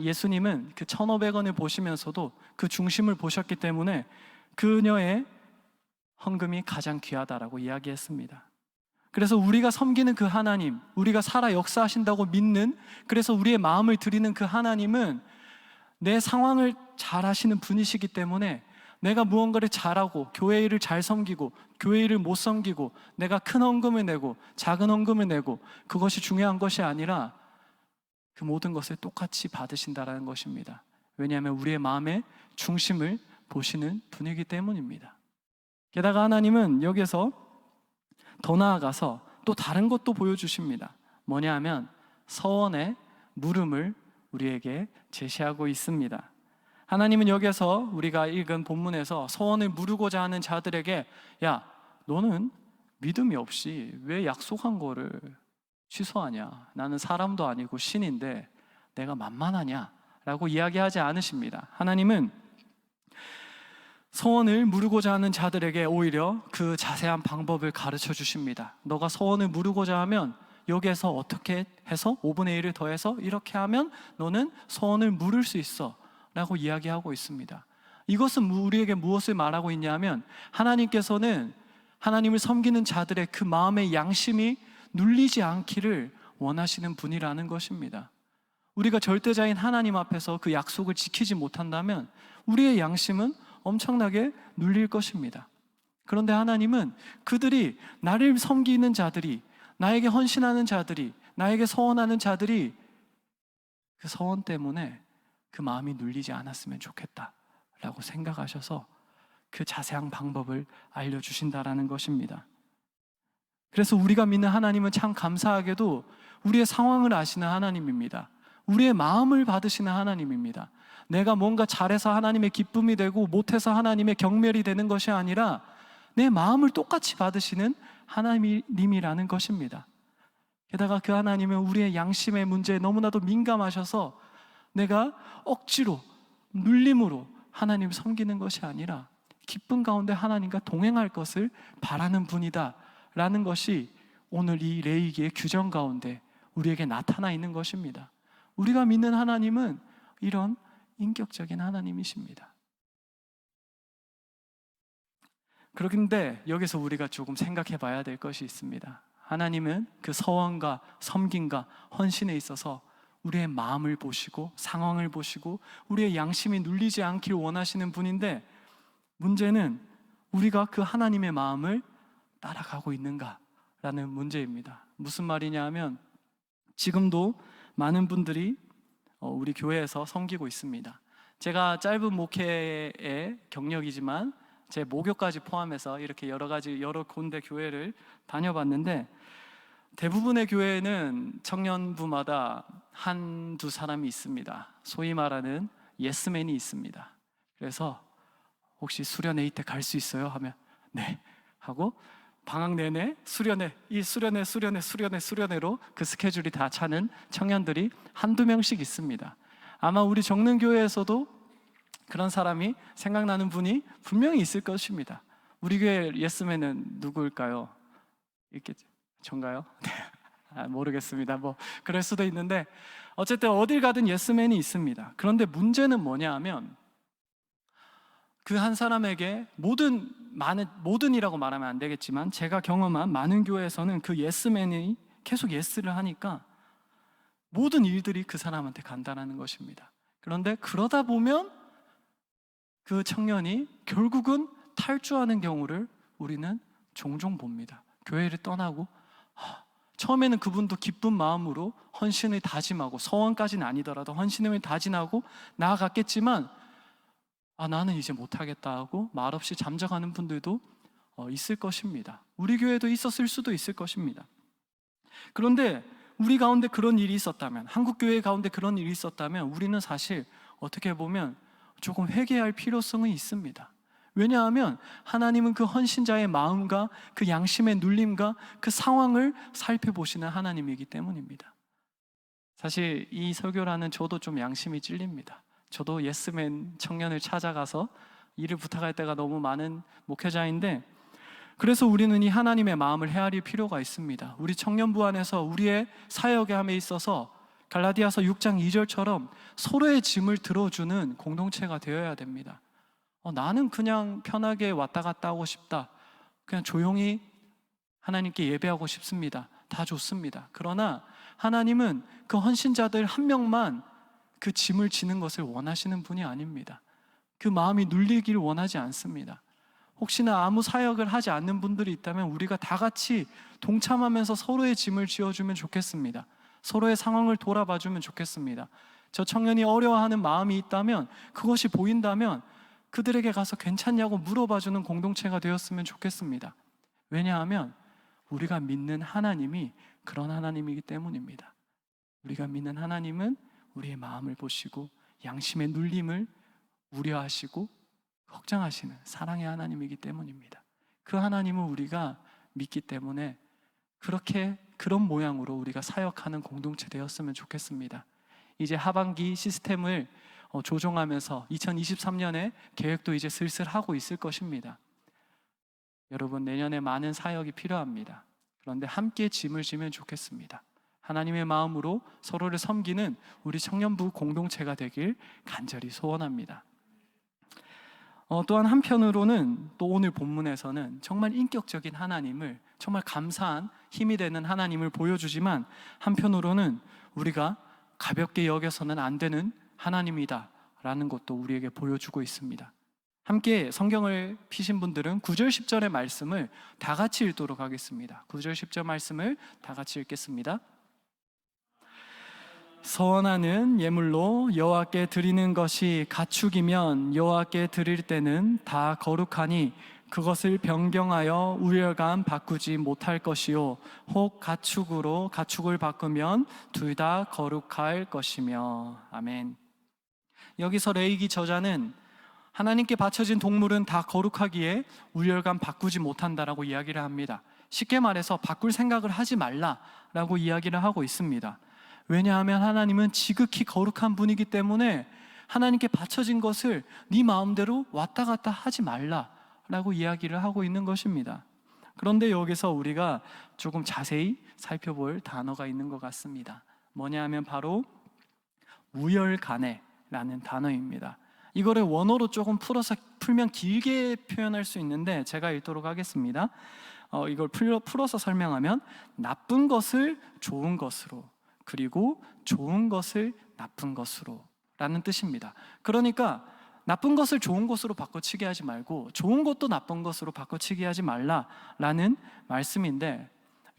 예수님은 그 1,500원을 보시면서도 그 중심을 보셨기 때문에 그녀의 헌금이 가장 귀하다라고 이야기했습니다. 그래서 우리가 섬기는 그 하나님, 우리가 살아 역사하신다고 믿는, 그래서 우리의 마음을 드리는 그 하나님은 내 상황을 잘 아시는 분이시기 때문에 내가 무언가를 잘하고 교회 일을 잘 섬기고 교회 일을 못 섬기고 내가 큰 헌금을 내고 작은 헌금을 내고 그것이 중요한 것이 아니라 그 모든 것을 똑같이 받으신다라는 것입니다. 왜냐하면 우리의 마음의 중심을 보시는 분이기 때문입니다. 게다가 하나님은 여기서 더 나아가서 또 다른 것도 보여주십니다. 뭐냐 하면 서원의 물음을 우리에게 제시하고 있습니다. 하나님은 여기서 우리가 읽은 본문에서 서원을 물으고자 하는 자들에게, 야, 너는 믿음이 없이 왜 약속한 거를 취소하냐? 나는 사람도 아니고 신인데 내가 만만하냐? 라고 이야기하지 않으십니다. 하나님은 서원을 물으고자 하는 자들에게 오히려 그 자세한 방법을 가르쳐 주십니다. 너가 서원을 물으고자 하면 여기에서 어떻게 해서 5분의 1을 더해서 이렇게 하면 너는 서원을 물을 수 있어 라고 이야기하고 있습니다. 이것은 우리에게 무엇을 말하고 있냐면, 하나님께서는 하나님을 섬기는 자들의 그 마음의 양심이 눌리지 않기를 원하시는 분이라는 것입니다. 우리가 절대자인 하나님 앞에서 그 약속을 지키지 못한다면 우리의 양심은 엄청나게 눌릴 것입니다. 그런데 하나님은 그들이, 나를 섬기는 자들이, 나에게 헌신하는 자들이, 나에게 서원하는 자들이 그 서원 때문에 그 마음이 눌리지 않았으면 좋겠다라고 생각하셔서 그 자세한 방법을 알려주신다라는 것입니다. 그래서 우리가 믿는 하나님은 참 감사하게도 우리의 상황을 아시는 하나님입니다. 우리의 마음을 받으시는 하나님입니다. 내가 뭔가 잘해서 하나님의 기쁨이 되고 못해서 하나님의 경멸이 되는 것이 아니라 내 마음을 똑같이 받으시는 하나님이라는 것입니다. 게다가 그 하나님은 우리의 양심의 문제에 너무나도 민감하셔서 내가 억지로 눌림으로 하나님을 섬기는 것이 아니라 기쁨 가운데 하나님과 동행할 것을 바라는 분이다 라는 것이 오늘 이 레위기의 규정 가운데 우리에게 나타나 있는 것입니다. 우리가 믿는 하나님은 이런 인격적인 하나님이십니다. 그런데 여기서 우리가 조금 생각해 봐야 될 것이 있습니다. 하나님은 그 서원과 섬김과 헌신에 있어서 우리의 마음을 보시고 상황을 보시고 우리의 양심이 눌리지 않길 원하시는 분인데, 문제는 우리가 그 하나님의 마음을 따라가고 있는가라는 문제입니다. 무슨 말이냐 하면, 지금도 많은 분들이 우리 교회에서 섬기고 있습니다. 제가 짧은 목회의 경력이지만 제 모교까지 포함해서 이렇게 여러 군데 교회를 다녀봤는데, 대부분의 교회는 청년부마다 한두 사람이 있습니다. 소위 말하는 예스맨이 있습니다. 그래서 혹시 수련회 이때 갈 수 있어요? 하면 네 하고 방학 내내 수련회로 그 스케줄이 다 차는 청년들이 한두 명씩 있습니다. 아마 우리 정릉교회에서도 그런 사람이 생각나는 분이 분명히 있을 것입니다. 우리 교회 예스맨은 누구일까요? 있겠죠? 전가요? 모르겠습니다. 그럴 수도 있는데 어쨌든 어딜 가든 예스맨이 있습니다. 그런데 문제는 뭐냐 하면, 그 한 사람에게 모든이라고 말하면 안 되겠지만 제가 경험한 많은 교회에서는 그 예스맨이 계속 예스를 하니까 모든 일들이 그 사람한테 간다는 것입니다. 그런데 그러다 보면 그 청년이 결국은 탈주하는 경우를 우리는 종종 봅니다. 교회를 떠나고 처음에는 그분도 기쁜 마음으로 헌신을 다짐하고, 서원까지는 아니더라도 헌신을 다짐하고 나아갔겠지만 나는 이제 못하겠다 하고 말없이 잠적하는 분들도 있을 것입니다. 우리 교회도 있었을 수도 있을 것입니다. 그런데 우리 가운데 그런 일이 있었다면, 한국교회 가운데 그런 일이 있었다면 우리는 사실 어떻게 보면 조금 회개할 필요성이 있습니다. 왜냐하면 하나님은 그 헌신자의 마음과 그 양심의 눌림과 그 상황을 살펴보시는 하나님이기 때문입니다. 사실 이 설교라는 저도 좀 양심이 찔립니다. 저도 예스맨 청년을 찾아가서 일을 부탁할 때가 너무 많은 목회자인데, 그래서 우리는 이 하나님의 마음을 헤아릴 필요가 있습니다. 우리 청년부 안에서 우리의 사역의 함에 있어서 갈라디아서 6장 2절처럼 서로의 짐을 들어주는 공동체가 되어야 됩니다. 나는 그냥 편하게 왔다 갔다 하고 싶다, 그냥 조용히 하나님께 예배하고 싶습니다, 다 좋습니다. 그러나 하나님은 그 헌신자들 한 명만 그 짐을 지는 것을 원하시는 분이 아닙니다. 그 마음이 눌리기를 원하지 않습니다. 혹시나 아무 사역을 하지 않는 분들이 있다면 우리가 다 같이 동참하면서 서로의 짐을 지어주면 좋겠습니다. 서로의 상황을 돌아봐주면 좋겠습니다. 저 청년이 어려워하는 마음이 있다면, 그것이 보인다면 그들에게 가서 괜찮냐고 물어봐주는 공동체가 되었으면 좋겠습니다. 왜냐하면 우리가 믿는 하나님이 그런 하나님이기 때문입니다. 우리가 믿는 하나님은 우리의 마음을 보시고 양심의 눌림을 우려하시고 걱정하시는 사랑의 하나님이기 때문입니다. 그 하나님을 우리가 믿기 때문에 그런 모양으로 우리가 사역하는 공동체 되었으면 좋겠습니다. 이제 하반기 시스템을 조정하면서 2023년에 계획도 이제 슬슬 하고 있을 것입니다. 여러분, 내년에 많은 사역이 필요합니다. 그런데 함께 짐을 지면 좋겠습니다. 하나님의 마음으로 서로를 섬기는 우리 청년부 공동체가 되길 간절히 소원합니다. 또한 한편으로는 또 오늘 본문에서는 정말 인격적인 하나님을, 정말 감사한 힘이 되는 하나님을 보여주지만, 한편으로는 우리가 가볍게 여겨서는 안 되는 하나님이다 라는 것도 우리에게 보여주고 있습니다. 함께 성경을 피신 분들은 9절 10절의 말씀을 다 같이 읽도록 하겠습니다. 9절 10절 말씀을 다 같이 읽겠습니다. 서원하는 예물로 여호와께 드리는 것이 가축이면 여호와께 드릴 때는 다 거룩하니 그것을 변경하여 우열감 바꾸지 못할 것이요, 혹 가축을 바꾸면 둘 다 거룩할 것이며. 아멘. 여기서 레위기 저자는 하나님께 바쳐진 동물은 다 거룩하기에 우열감 바꾸지 못한다라고 이야기를 합니다. 쉽게 말해서 바꿀 생각을 하지 말라라고 이야기를 하고 있습니다. 왜냐하면 하나님은 지극히 거룩한 분이기 때문에 하나님께 바쳐진 것을 네 마음대로 왔다 갔다 하지 말라라고 이야기를 하고 있는 것입니다. 그런데 여기서 우리가 조금 자세히 살펴볼 단어가 있는 것 같습니다. 뭐냐 하면 바로 우열가내라는 단어입니다. 이거를 원어로 조금 풀면 길게 표현할 수 있는데 제가 읽도록 하겠습니다. 이걸 풀어서 설명하면 나쁜 것을 좋은 것으로, 그리고 좋은 것을 나쁜 것으로 라는 뜻입니다. 그러니까 나쁜 것을 좋은 것으로 바꿔치기 하지 말고 좋은 것도 나쁜 것으로 바꿔치기 하지 말라라는 말씀인데,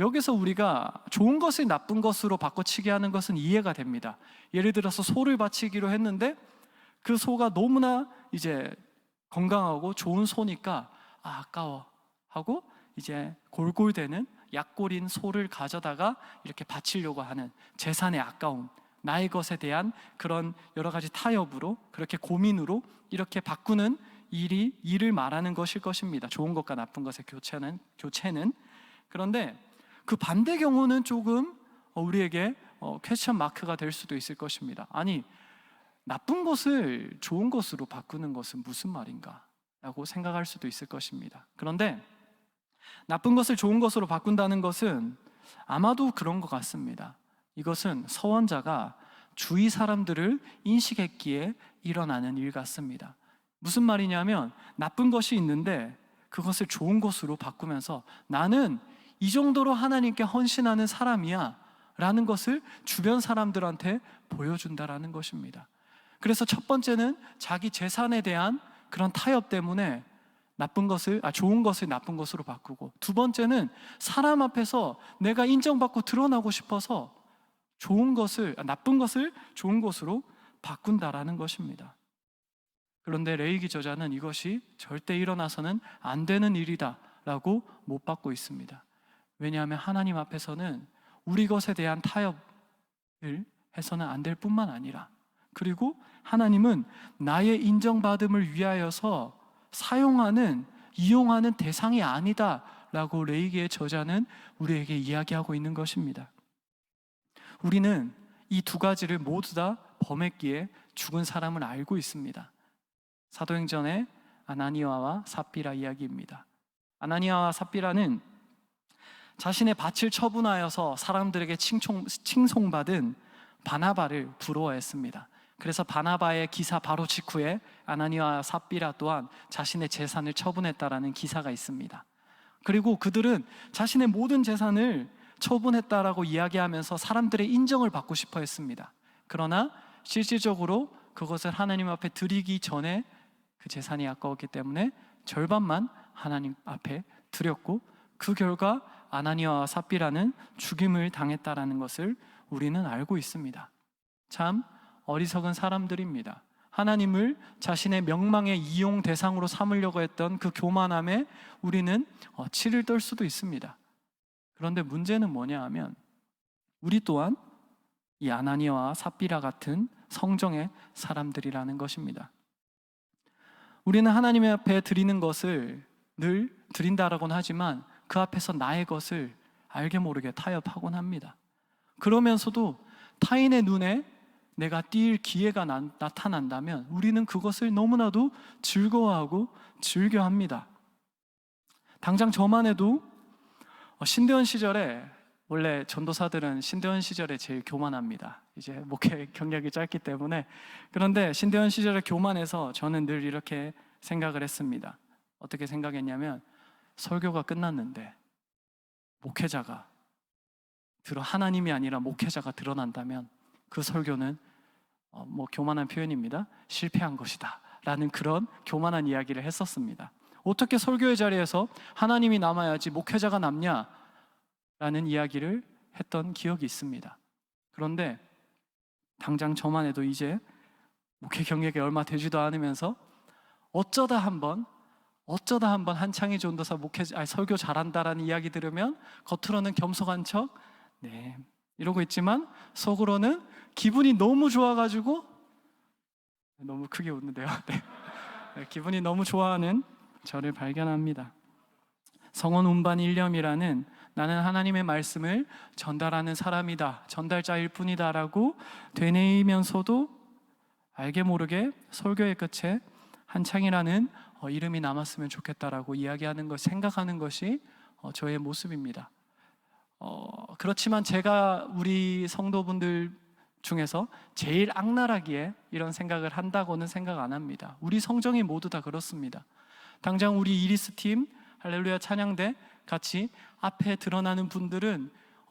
여기서 우리가 좋은 것을 나쁜 것으로 바꿔치기 하는 것은 이해가 됩니다. 예를 들어서 소를 바치기로 했는데 그 소가 너무나 이제 건강하고 좋은 소니까 아까워 하고 이제 골골대는 약골인 소를 가져다가 이렇게 바치려고 하는 재산의 아까움, 나의 것에 대한 그런 여러 가지 타협으로, 그렇게 고민으로 이렇게 바꾸는 일을 말하는 것일 것입니다. 좋은 것과 나쁜 것의 교체는. 그런데 그 반대 경우는 조금 우리에게 퀘스천 마크가 될 수도 있을 것입니다. 아니, 나쁜 것을 좋은 것으로 바꾸는 것은 무슨 말인가 라고 생각할 수도 있을 것입니다. 그런데 나쁜 것을 좋은 것으로 바꾼다는 것은 아마도 그런 것 같습니다. 이것은 서원자가 주위 사람들을 인식했기에 일어나는 일 같습니다. 무슨 말이냐면 나쁜 것이 있는데 그것을 좋은 것으로 바꾸면서 나는 이 정도로 하나님께 헌신하는 사람이야 라는 것을 주변 사람들한테 보여준다라는 것입니다. 그래서 첫 번째는 자기 재산에 대한 그런 타협 때문에 좋은 것을 나쁜 것으로 바꾸고, 두 번째는 사람 앞에서 내가 인정받고 드러나고 싶어서 나쁜 것을 좋은 것으로 바꾼다라는 것입니다. 그런데 레위기 저자는 이것이 절대 일어나서는 안 되는 일이다 라고 못 받고 있습니다. 왜냐하면 하나님 앞에서는 우리 것에 대한 타협을 해서는 안 될 뿐만 아니라, 그리고 하나님은 나의 인정받음을 위하여서 사용하는, 이용하는 대상이 아니다라고 레위기의 저자는 우리에게 이야기하고 있는 것입니다. 우리는 이 두 가지를 모두 다 범했기에 죽은 사람을 알고 있습니다. 사도행전의 아나니아와 삽비라 이야기입니다. 아나니아와 삽비라는 자신의 밭을 처분하여서 사람들에게 칭송받은 바나바를 부러워했습니다. 그래서 바나바의 기사 바로 직후에 아나니아와 삽비라 또한 자신의 재산을 처분했다라는 기사가 있습니다. 그리고 그들은 자신의 모든 재산을 처분했다라고 이야기하면서 사람들의 인정을 받고 싶어 했습니다. 그러나 실질적으로 그것을 하나님 앞에 드리기 전에 그 재산이 아까웠기 때문에 절반만 하나님 앞에 드렸고, 그 결과 아나니아와 삽비라는 죽임을 당했다라는 것을 우리는 알고 있습니다. 참 어리석은 사람들입니다. 하나님을 자신의 명망의 이용 대상으로 삼으려고 했던 그 교만함에 우리는 치를 떨 수도 있습니다. 그런데 문제는 뭐냐 하면 우리 또한 이 아나니아와 삽비라 같은 성정의 사람들이라는 것입니다. 우리는 하나님 앞에 드리는 것을 늘 드린다라고는 하지만 그 앞에서 나의 것을 알게 모르게 타협하곤 합니다. 그러면서도 타인의 눈에 내가 띌 기회가 나타난다면 우리는 그것을 너무나도 즐거워하고 즐겨합니다. 당장 저만 해도 신대원 시절에, 원래 전도사들은 신대원 시절에 제일 교만합니다. 이제 목회 경력이 짧기 때문에. 그런데 신대원 시절에 교만해서 저는 늘 이렇게 생각을 했습니다. 어떻게 생각했냐면, 설교가 끝났는데 목회자가 하나님이 아니라 목회자가 드러난다면 그 설교는 교만한 표현입니다. 실패한 것이다 라는 그런 교만한 이야기를 했었습니다. 어떻게 설교의 자리에서 하나님이 남아야지 목회자가 남냐 라는 이야기를 했던 기억이 있습니다. 그런데 당장 저만 해도 이제 목회 경력이 얼마 되지도 않으면서 어쩌다 한번 한창희 전도사 설교 잘한다라는 이야기 들으면 겉으로는 겸손한 척 이러고 있지만 속으로는 기분이 너무 좋아가지고, 너무 크게 웃는데요. 기분이 너무 좋아하는 저를 발견합니다. 성원 운반 일념이라는, 나는 하나님의 말씀을 전달하는 사람이다, 전달자일 뿐이다 라고 되뇌이면서도 알게 모르게 설교의 끝에 한창이라는 이름이 남았으면 좋겠다라고 이야기하는 것, 생각하는 것이 저의 모습입니다. 그렇지만 제가 우리 성도분들 중에서 제일 악랄하기에 이런 생각을 한다고는 생각 안 합니다. 우리 성정이 모두 다 그렇습니다. 당장 우리 이리스팀 할렐루야 찬양대 같이 앞에 드러나는 분들은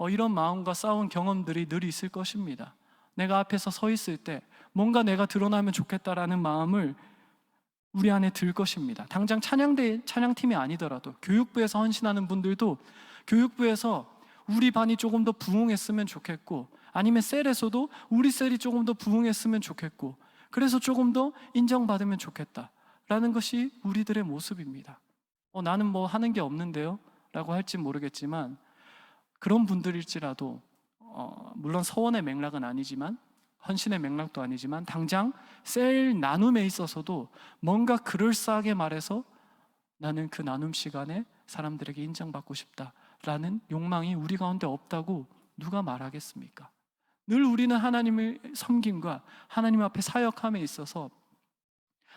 이런 마음과 싸운 경험들이 늘 있을 것입니다. 내가 앞에서 서 있을 때 뭔가 내가 드러나면 좋겠다라는 마음을 우리 안에 들 것입니다. 당장 찬양팀이 아니더라도 교육부에서 헌신하는 분들도 교육부에서 우리 반이 조금 더 부흥했으면 좋겠고, 아니면 셀에서도 우리 셀이 조금 더 부흥했으면 좋겠고, 그래서 조금 더 인정받으면 좋겠다라는 것이 우리들의 모습입니다. 나는 뭐 하는 게 없는데요? 라고 할지 모르겠지만, 그런 분들일지라도 물론 서원의 맥락은 아니지만, 헌신의 맥락도 아니지만, 당장 셀 나눔에 있어서도 뭔가 그럴싸하게 말해서 나는 그 나눔 시간에 사람들에게 인정받고 싶다라는 욕망이 우리 가운데 없다고 누가 말하겠습니까? 늘 우리는 하나님을 섬김과 하나님 앞에 사역함에 있어서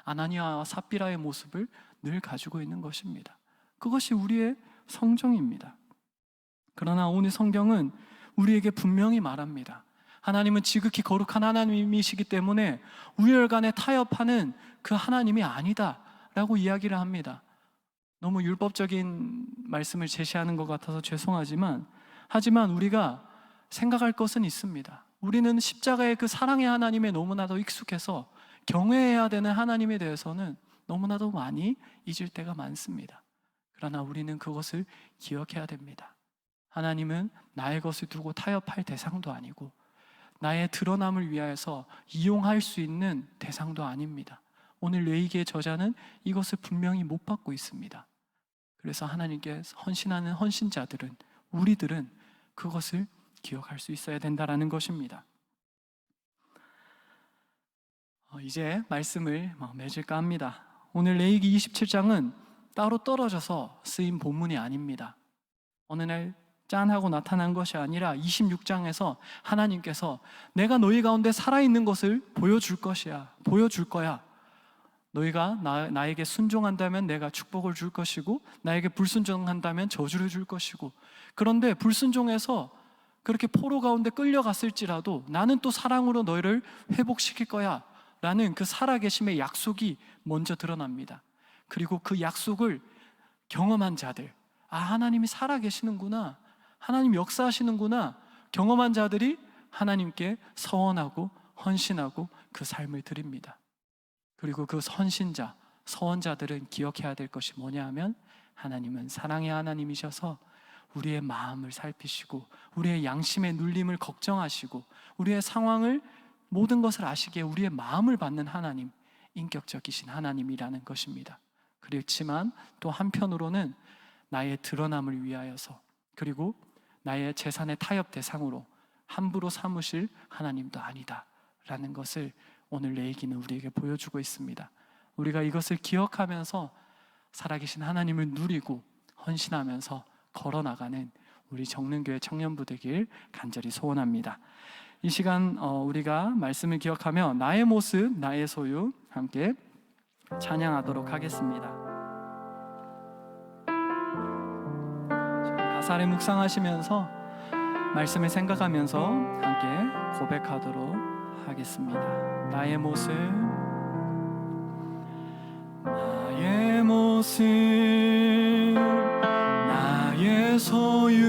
아나니아와 삽비라의 모습을 늘 가지고 있는 것입니다. 그것이 우리의 성정입니다. 그러나 오늘 성경은 우리에게 분명히 말합니다. 하나님은 지극히 거룩한 하나님이시기 때문에 우열간에 타협하는 그 하나님이 아니다 라고 이야기를 합니다. 너무 율법적인 말씀을 제시하는 것 같아서 죄송하지만, 하지만 우리가 생각할 것은 있습니다. 우리는 십자가의 그 사랑의 하나님에 너무나도 익숙해서 경외해야 되는 하나님에 대해서는 너무나도 많이 잊을 때가 많습니다. 그러나 우리는 그것을 기억해야 됩니다. 하나님은 나의 것을 두고 타협할 대상도 아니고 나의 드러남을 위하여서 이용할 수 있는 대상도 아닙니다. 오늘 레위기의 저자는 이것을 분명히 못 받고 있습니다. 그래서 하나님께 헌신하는 헌신자들은, 우리들은 그것을 기억할 수 있어야 된다라는 것입니다. 이제 말씀을 맺을까 합니다. 오늘 레위기 27장은 따로 떨어져서 쓰인 본문이 아닙니다. 어느 날 짠 하고 나타난 것이 아니라 26장에서 하나님께서 내가 너희 가운데 살아있는 것을 보여줄 것이야, 보여줄 거야. 너희가 나에게 순종한다면 내가 축복을 줄 것이고 나에게 불순종한다면 저주를 줄 것이고, 그런데 불순종해서 그렇게 포로 가운데 끌려갔을지라도 나는 또 사랑으로 너희를 회복시킬 거야 라는 그 살아계심의 약속이 먼저 드러납니다. 그리고 그 약속을 경험한 자들, 하나님이 살아계시는구나, 하나님 역사하시는구나 경험한 자들이 하나님께 서원하고 헌신하고 그 삶을 드립니다. 그리고 그 헌신자, 서원자들은 기억해야 될 것이 뭐냐 하면, 하나님은 사랑의 하나님이셔서 우리의 마음을 살피시고 우리의 양심의 눌림을 걱정하시고 우리의 상황을, 모든 것을 아시기에 우리의 마음을 받는 하나님, 인격적이신 하나님이라는 것입니다. 그렇지만 또 한편으로는 나의 드러남을 위하여서, 그리고 나의 재산의 타협 대상으로 함부로 삼으실 하나님도 아니다 라는 것을 오늘 레위기는 우리에게 보여주고 있습니다. 우리가 이것을 기억하면서 살아계신 하나님을 누리고 헌신하면서 걸어나가는 우리 정릉교회 청년부 되길 간절히 소원합니다. 이 시간 우리가 말씀을 기억하며 나의 모습 나의 소유 함께 찬양하도록 하겠습니다. 가사를 묵상하시면서 말씀을 생각하면서 함께 고백하도록 하겠습니다. 나의 모습, 나의 모습, 나의 소유,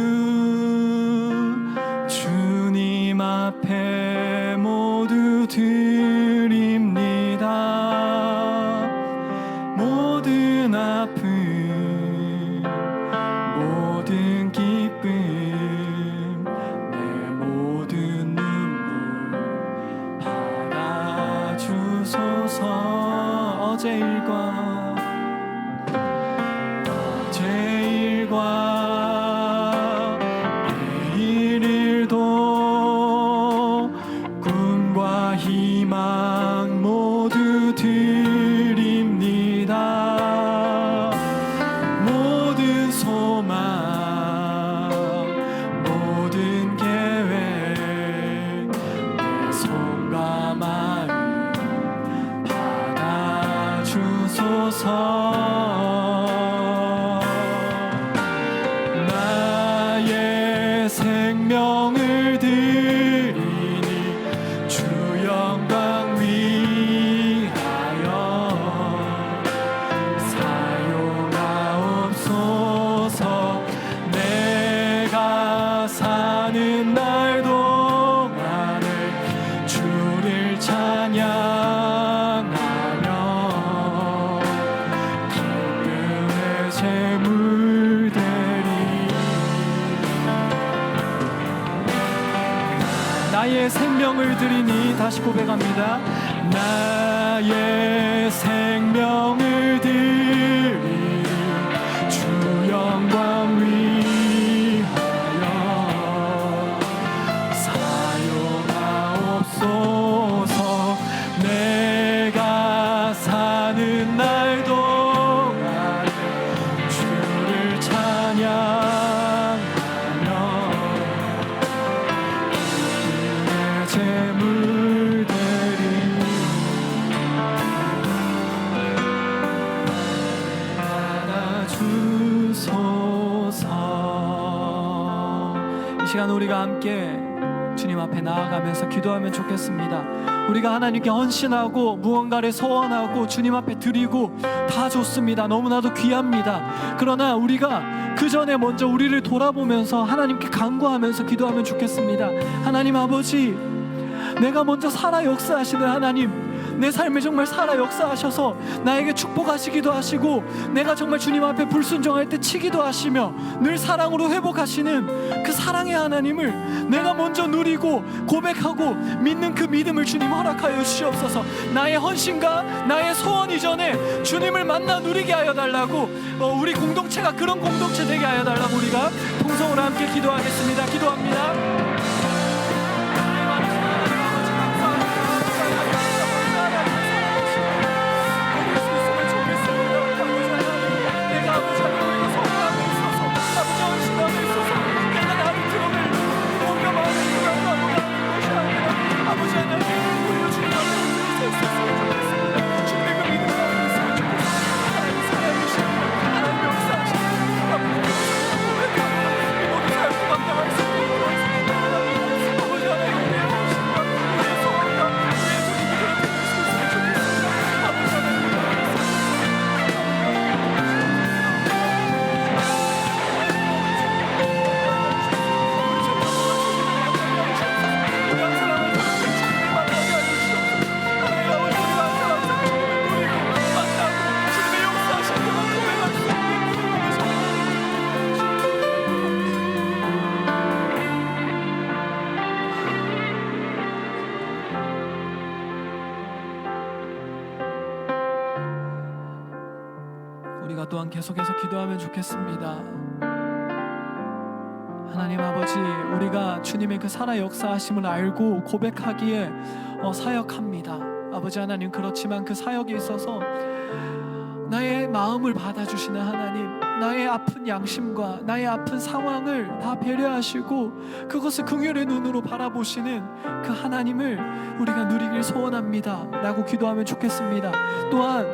주님 앞에 모두 드립니다. 모든 아픔, 모든 기쁨, 내 모든 눈물 받아주소서. 어제 일과 내일 일도 꿈과 희망 모두 드립니다. 모든 소망, 모든 계획, 내 손과 마음 받아주소서. 나의 생명을 드리니 주 영광 위하여 사용하옵소서. 내가 사는 날 동안에 주를 찬양하며 기쁨의 제물 드리. 나의 생명을 드리니, 다시 고백합니다. 나의 생명을 드리니 주 영광 위하여 사용하옵소서. 내가 사는 날 동안에 주를 찬양하며 기쁨의 제물 드리니 받아주소서. 이 시간 우리가 함께 주님 앞에 나아가면서 기도하면 좋겠습니다. 우리가 하나님께 헌신하고 무언가를 소원하고 주님 앞에 드리고 다 좋습니다. 너무나도 귀합니다. 그러나 우리가 그 전에 먼저 우리를 돌아보면서 하나님께 간구하면서 기도하면 좋겠습니다. 하나님 아버지, 내가 먼저 살아 역사하시는 하나님, 내 삶에 정말 살아 역사하셔서 나에게 축복하시기도 하시고, 내가 정말 주님 앞에 불순종할 때 치기도 하시며 늘 사랑으로 회복하시는 그 사랑의 하나님을 내가 먼저 누리고 고백하고 믿는 그 믿음을 주님 허락하여 주시옵소서. 나의 헌신과 나의 소원 이전에 주님을 만나 누리게 하여 달라고, 우리 공동체가 그런 공동체 되게 하여 달라고 우리가 통성으로 함께 기도하겠습니다. 기도합니다. 또한 계속해서 기도하면 좋겠습니다. 하나님 아버지, 우리가 주님의 그 살아 역사하심을 알고 고백하기에 사역합니다. 아버지 하나님, 그렇지만 그 사역에 있어서 나의 마음을 받아주시는 하나님, 나의 아픈 양심과 나의 아픈 상황을 다 배려하시고 그것을 긍휼의 눈으로 바라보시는 그 하나님을 우리가 누리길 소원합니다 라고 기도하면 좋겠습니다. 또한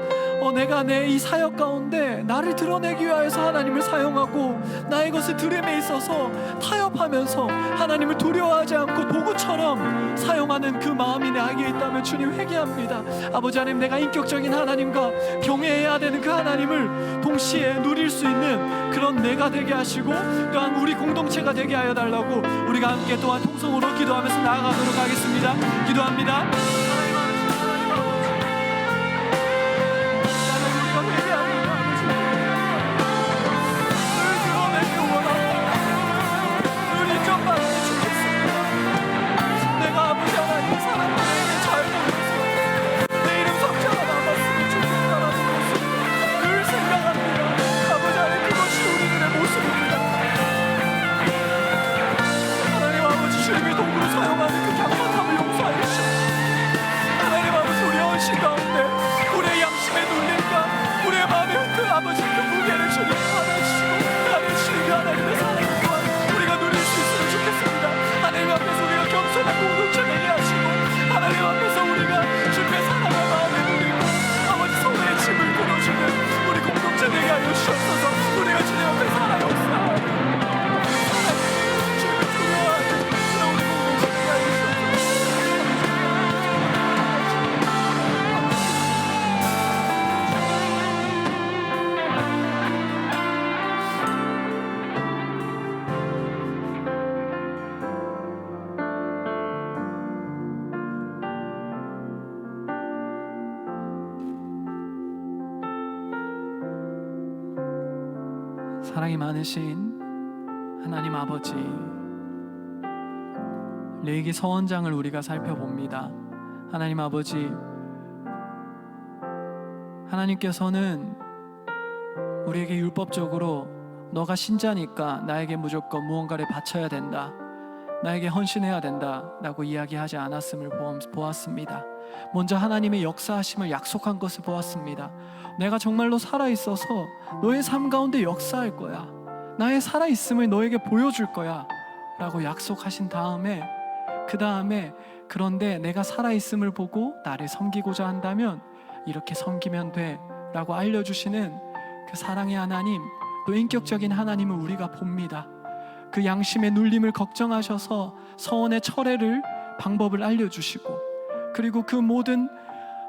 내가 내 이 사역 가운데 나를 드러내기 위하여서 하나님을 사용하고 나의 것을 드림에 있어서 타협하면서 하나님을 두려워하지 않고 도구처럼 사용하는 그 마음이 나에게 있다면 주님 회개합니다. 아버지 하나님, 내가 인격적인 하나님과 경외해야 되는 그 하나님을 동시에 누릴 수 있는 그런 내가 되게 하시고 또한 우리 공동체가 되게 하여 달라고 우리가 함께 또한 통성으로 기도하면서 나아가도록 하겠습니다. 기도합니다. 아버지, 그 무게를 주님 받아주시고 나를 주님 하나님의 사랑을 또한 우리가 누릴 수 있으면 좋겠습니다. 하나님 앞에서 우리가 겸손한 공동체 되게 하시고 하나님 앞에서 우리가 주님의 사랑을 마음에 누리고 아버지 손에 짐을 들어주는 우리 공동체 되게 하여 주옵소서. 우리가 주님 앞에 살아 역사하는 주님을 두려워하는 그런 우리 공동체 되게 하여 주옵소서. 사랑이 많으신 하나님 아버지, 레위기 서원장을 우리가 살펴봅니다. 하나님 아버지, 하나님께서는 우리에게 율법적으로 너가 신자니까 나에게 무조건 무언가를 바쳐야 된다, 나에게 헌신해야 된다 라고 이야기하지 않았음을 보았습니다. 먼저 하나님의 역사하심을 약속한 것을 보았습니다. 내가 정말로 살아있어서 너의 삶 가운데 역사할 거야, 나의 살아있음을 너에게 보여줄 거야 라고 약속하신 다음에 그 다음에 그런데 내가 살아있음을 보고 나를 섬기고자 한다면 이렇게 섬기면 돼 라고 알려주시는 그 사랑의 하나님, 또 인격적인 하나님을 우리가 봅니다. 그 양심의 눌림을 걱정하셔서 서원의 철회를 방법을 알려주시고 그리고 그 모든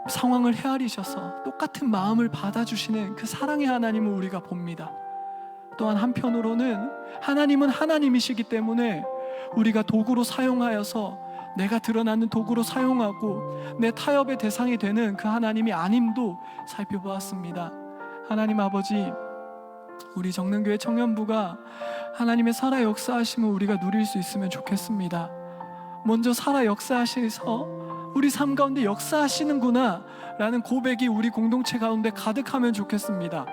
상황을 헤아리셔서 똑같은 마음을 받아주시는 그 사랑의 하나님을 우리가 봅니다. 또한 한편으로는 하나님은 하나님이시기 때문에 우리가 도구로 사용하여서 내가 드러나는 도구로 사용하고 내 타협의 대상이 되는 그 하나님이 아님도 살펴보았습니다. 하나님 아버지, 우리 정능교회 청년부가 하나님의 살아 역사하심을 우리가 누릴 수 있으면 좋겠습니다. 먼저 살아 역사하셔서 우리 삶 가운데 역사하시는구나 라는 고백이 우리 공동체 가운데 가득하면 좋겠습니다.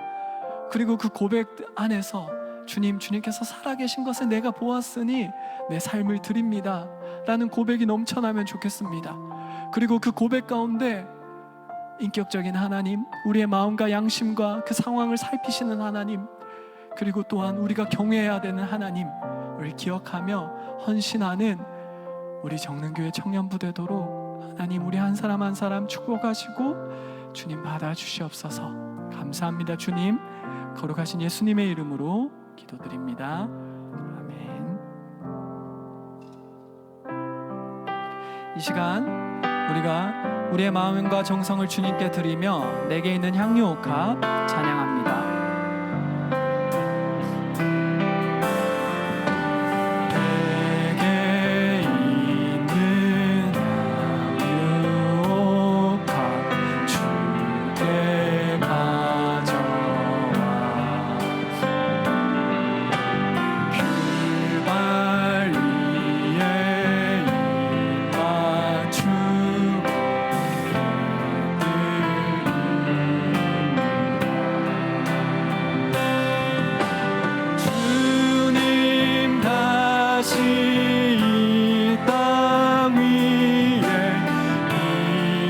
그리고 그 고백 안에서 주님께서 살아계신 것을 내가 보았으니 내 삶을 드립니다 라는 고백이 넘쳐나면 좋겠습니다. 그리고 그 고백 가운데 인격적인 하나님, 우리의 마음과 양심과 그 상황을 살피시는 하나님, 그리고 또한 우리가 경외해야 되는 하나님을 기억하며 헌신하는 우리 정능교회 청년부 되도록 하나님, 우리 한 사람 한 사람 축복하시고 주님 받아주시옵소서. 감사합니다. 주님, 거룩하신 예수님의 이름으로 기도드립니다. 아멘. 이 시간 우리가 우리의 마음과 정성을 주님께 드리며 내게 있는 향유옥합 찬양합니다. 이 땅 위에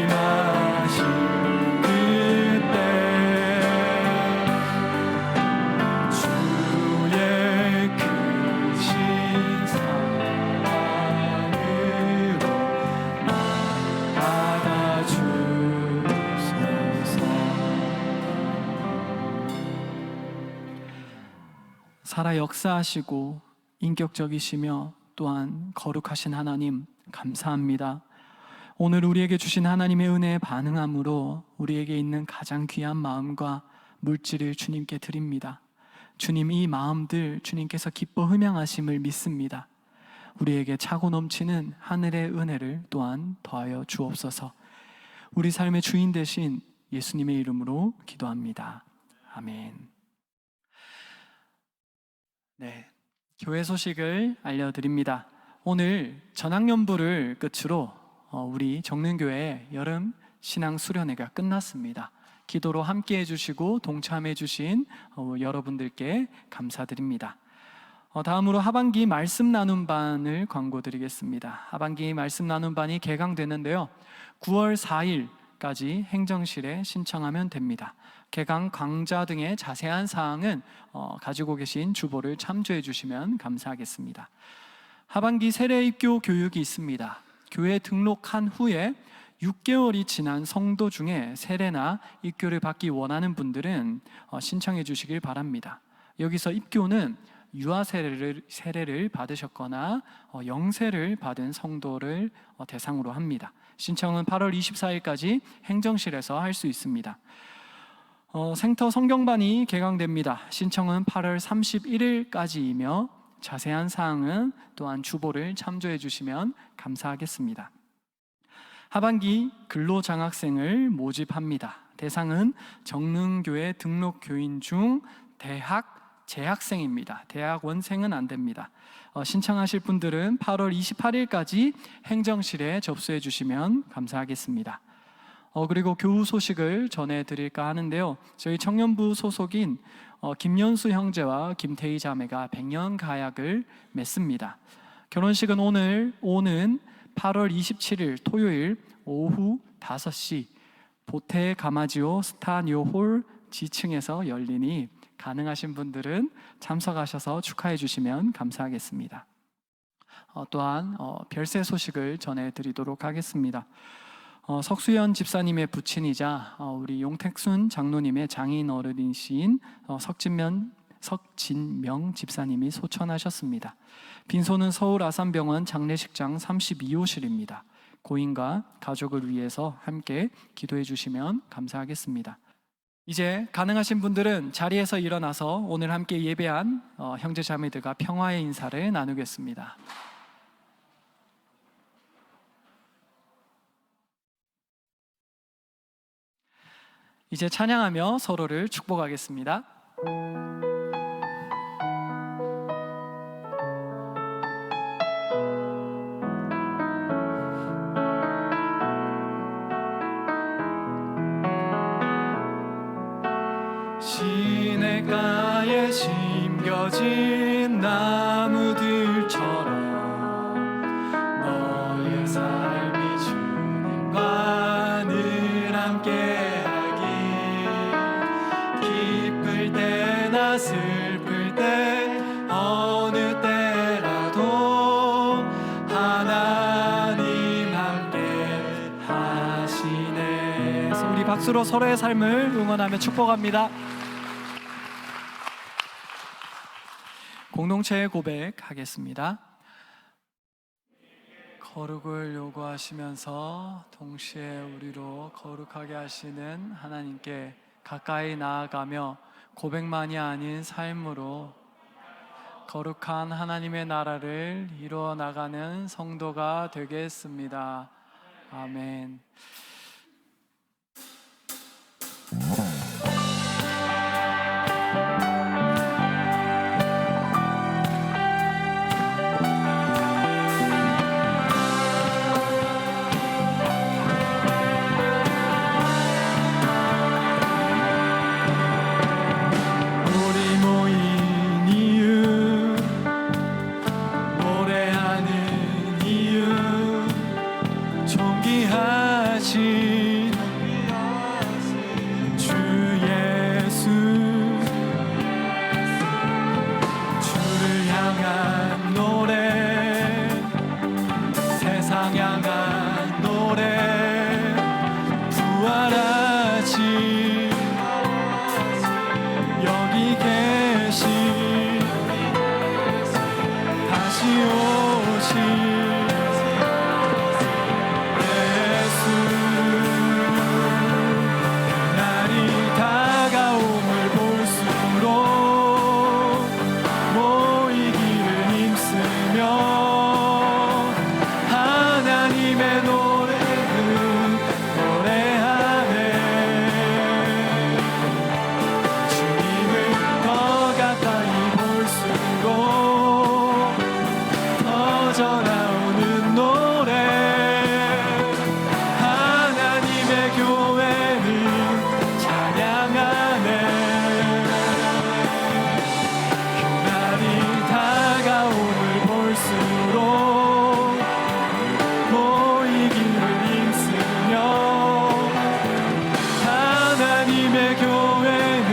임하신 그때 주의 크신 사랑으로 받아주소서. 살아 역사하시고 인격적이시며 또한 거룩하신 하나님 감사합니다. 오늘 우리에게 주신 하나님의 은혜에 반응함으로 우리에게 있는 가장 귀한 마음과 물질을 주님께 드립니다. 주님, 이 마음들 주님께서 기뻐 흠양하심을 믿습니다. 우리에게 차고 넘치는 하늘의 은혜를 또한 더하여 주옵소서. 우리 삶의 주인 되신 예수님의 이름으로 기도합니다. 아멘. 네, 교회 소식을 알려드립니다. 오늘 전학연부를 끝으로 우리 정릉교회 여름 신앙 수련회가 끝났습니다. 기도로 함께 해주시고 동참해 주신 여러분들께 감사드립니다. 다음으로 하반기 말씀 나눔 반을 광고드리겠습니다. 하반기 말씀 나눔 반이 개강되는데요, 9월 4일까지 행정실에 신청하면 됩니다. 개강 강좌 등의 자세한 사항은 가지고 계신 주보를 참조해 주시면 감사하겠습니다. 하반기 세례 입교 교육이 있습니다. 교회 등록한 후에 6개월이 지난 성도 중에 세례나 입교를 받기 원하는 분들은 신청해 주시길 바랍니다. 여기서 입교는 유아 세례를 받으셨거나 영세를 받은 성도를 대상으로 합니다. 신청은 8월 24일까지 행정실에서 할 수 있습니다. 생터 성경반이 개강됩니다. 신청은 8월 31일까지이며 자세한 사항은 또한 주보를 참조해 주시면 감사하겠습니다. 하반기 근로장학생을 모집합니다. 대상은 정릉교회 등록 교인 중 대학 재학생입니다. 대학원생은 안 됩니다. 신청하실 분들은 8월 28일까지 행정실에 접수해 주시면 감사하겠습니다. 그리고 교우 소식을 전해드릴까 하는데요, 저희 청년부 소속인 김연수 형제와 김태희 자매가 100년 가약을 맺습니다. 결혼식은 오는 8월 27일 토요일 오후 5시 보태 가마지오 스타뉴홀 지층에서 열리니 가능하신 분들은 참석하셔서 축하해 주시면 감사하겠습니다. 또한 별세 소식을 전해드리도록 하겠습니다. 석수연 집사님의 부친이자 우리 용택순 장로님의 장인 어른이신 석진명 집사님이 소천하셨습니다. 빈소는 서울 아산병원 장례식장 32호실입니다. 고인과 가족을 위해서 함께 기도해 주시면 감사하겠습니다. 이제 가능하신 분들은 자리에서 일어나서 오늘 함께 예배한 형제자매들과 평화의 인사를 나누겠습니다. 이제 찬양하며 서로를 축복하겠습니다. 시냇가에 심겨진 나무들처럼 너의 삶이 주님과 늘 함께하기, 기쁠 때나 슬플 때 어느 때라도 하나님 함께 하시네. 그래서 우리 박수로 서로의 삶을 응원하며 축복합니다. 공동체의 고백하겠습니다. 거룩을 요구하시면서 동시에 우리로 거룩하게 하시는 하나님께 가까이 나아가며 고백만이 아닌 삶으로 거룩한 하나님의 나라를 이루어 나가는 성도가 되겠습니다. 아멘. 우리 모인 이유 노래하며 날이 다가옴을 볼수록 모이기를 힘쓰며 하나님의 노래를 노래하네. 주님을 더 가까이 볼수록 더 전하오는 노래. 하나님의 교회는 찬양하네. 그날이 다가옴을 볼수록 모이기를 힘쓰며 하나님의 교회는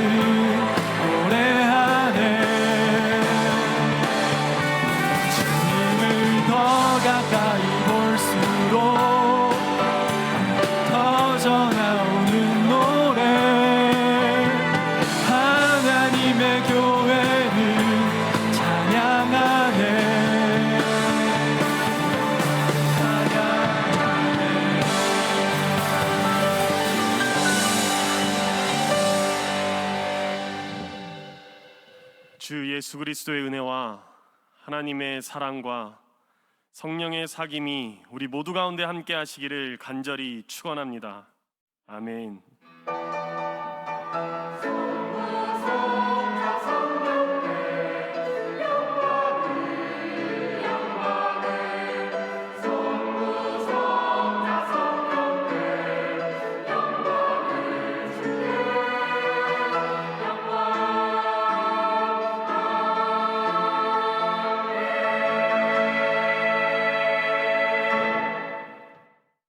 노래하네. 주님을 더 가까이 볼수록 더 전하오는 노래. 하나님의 교회는 찬양하네. 찬양하네. 주 예수 그리스도의 은혜와 하나님의 사랑과 성령의 사귐이 우리 모두 가운데 함께 하시기를 간절히 축원합니다. 아멘.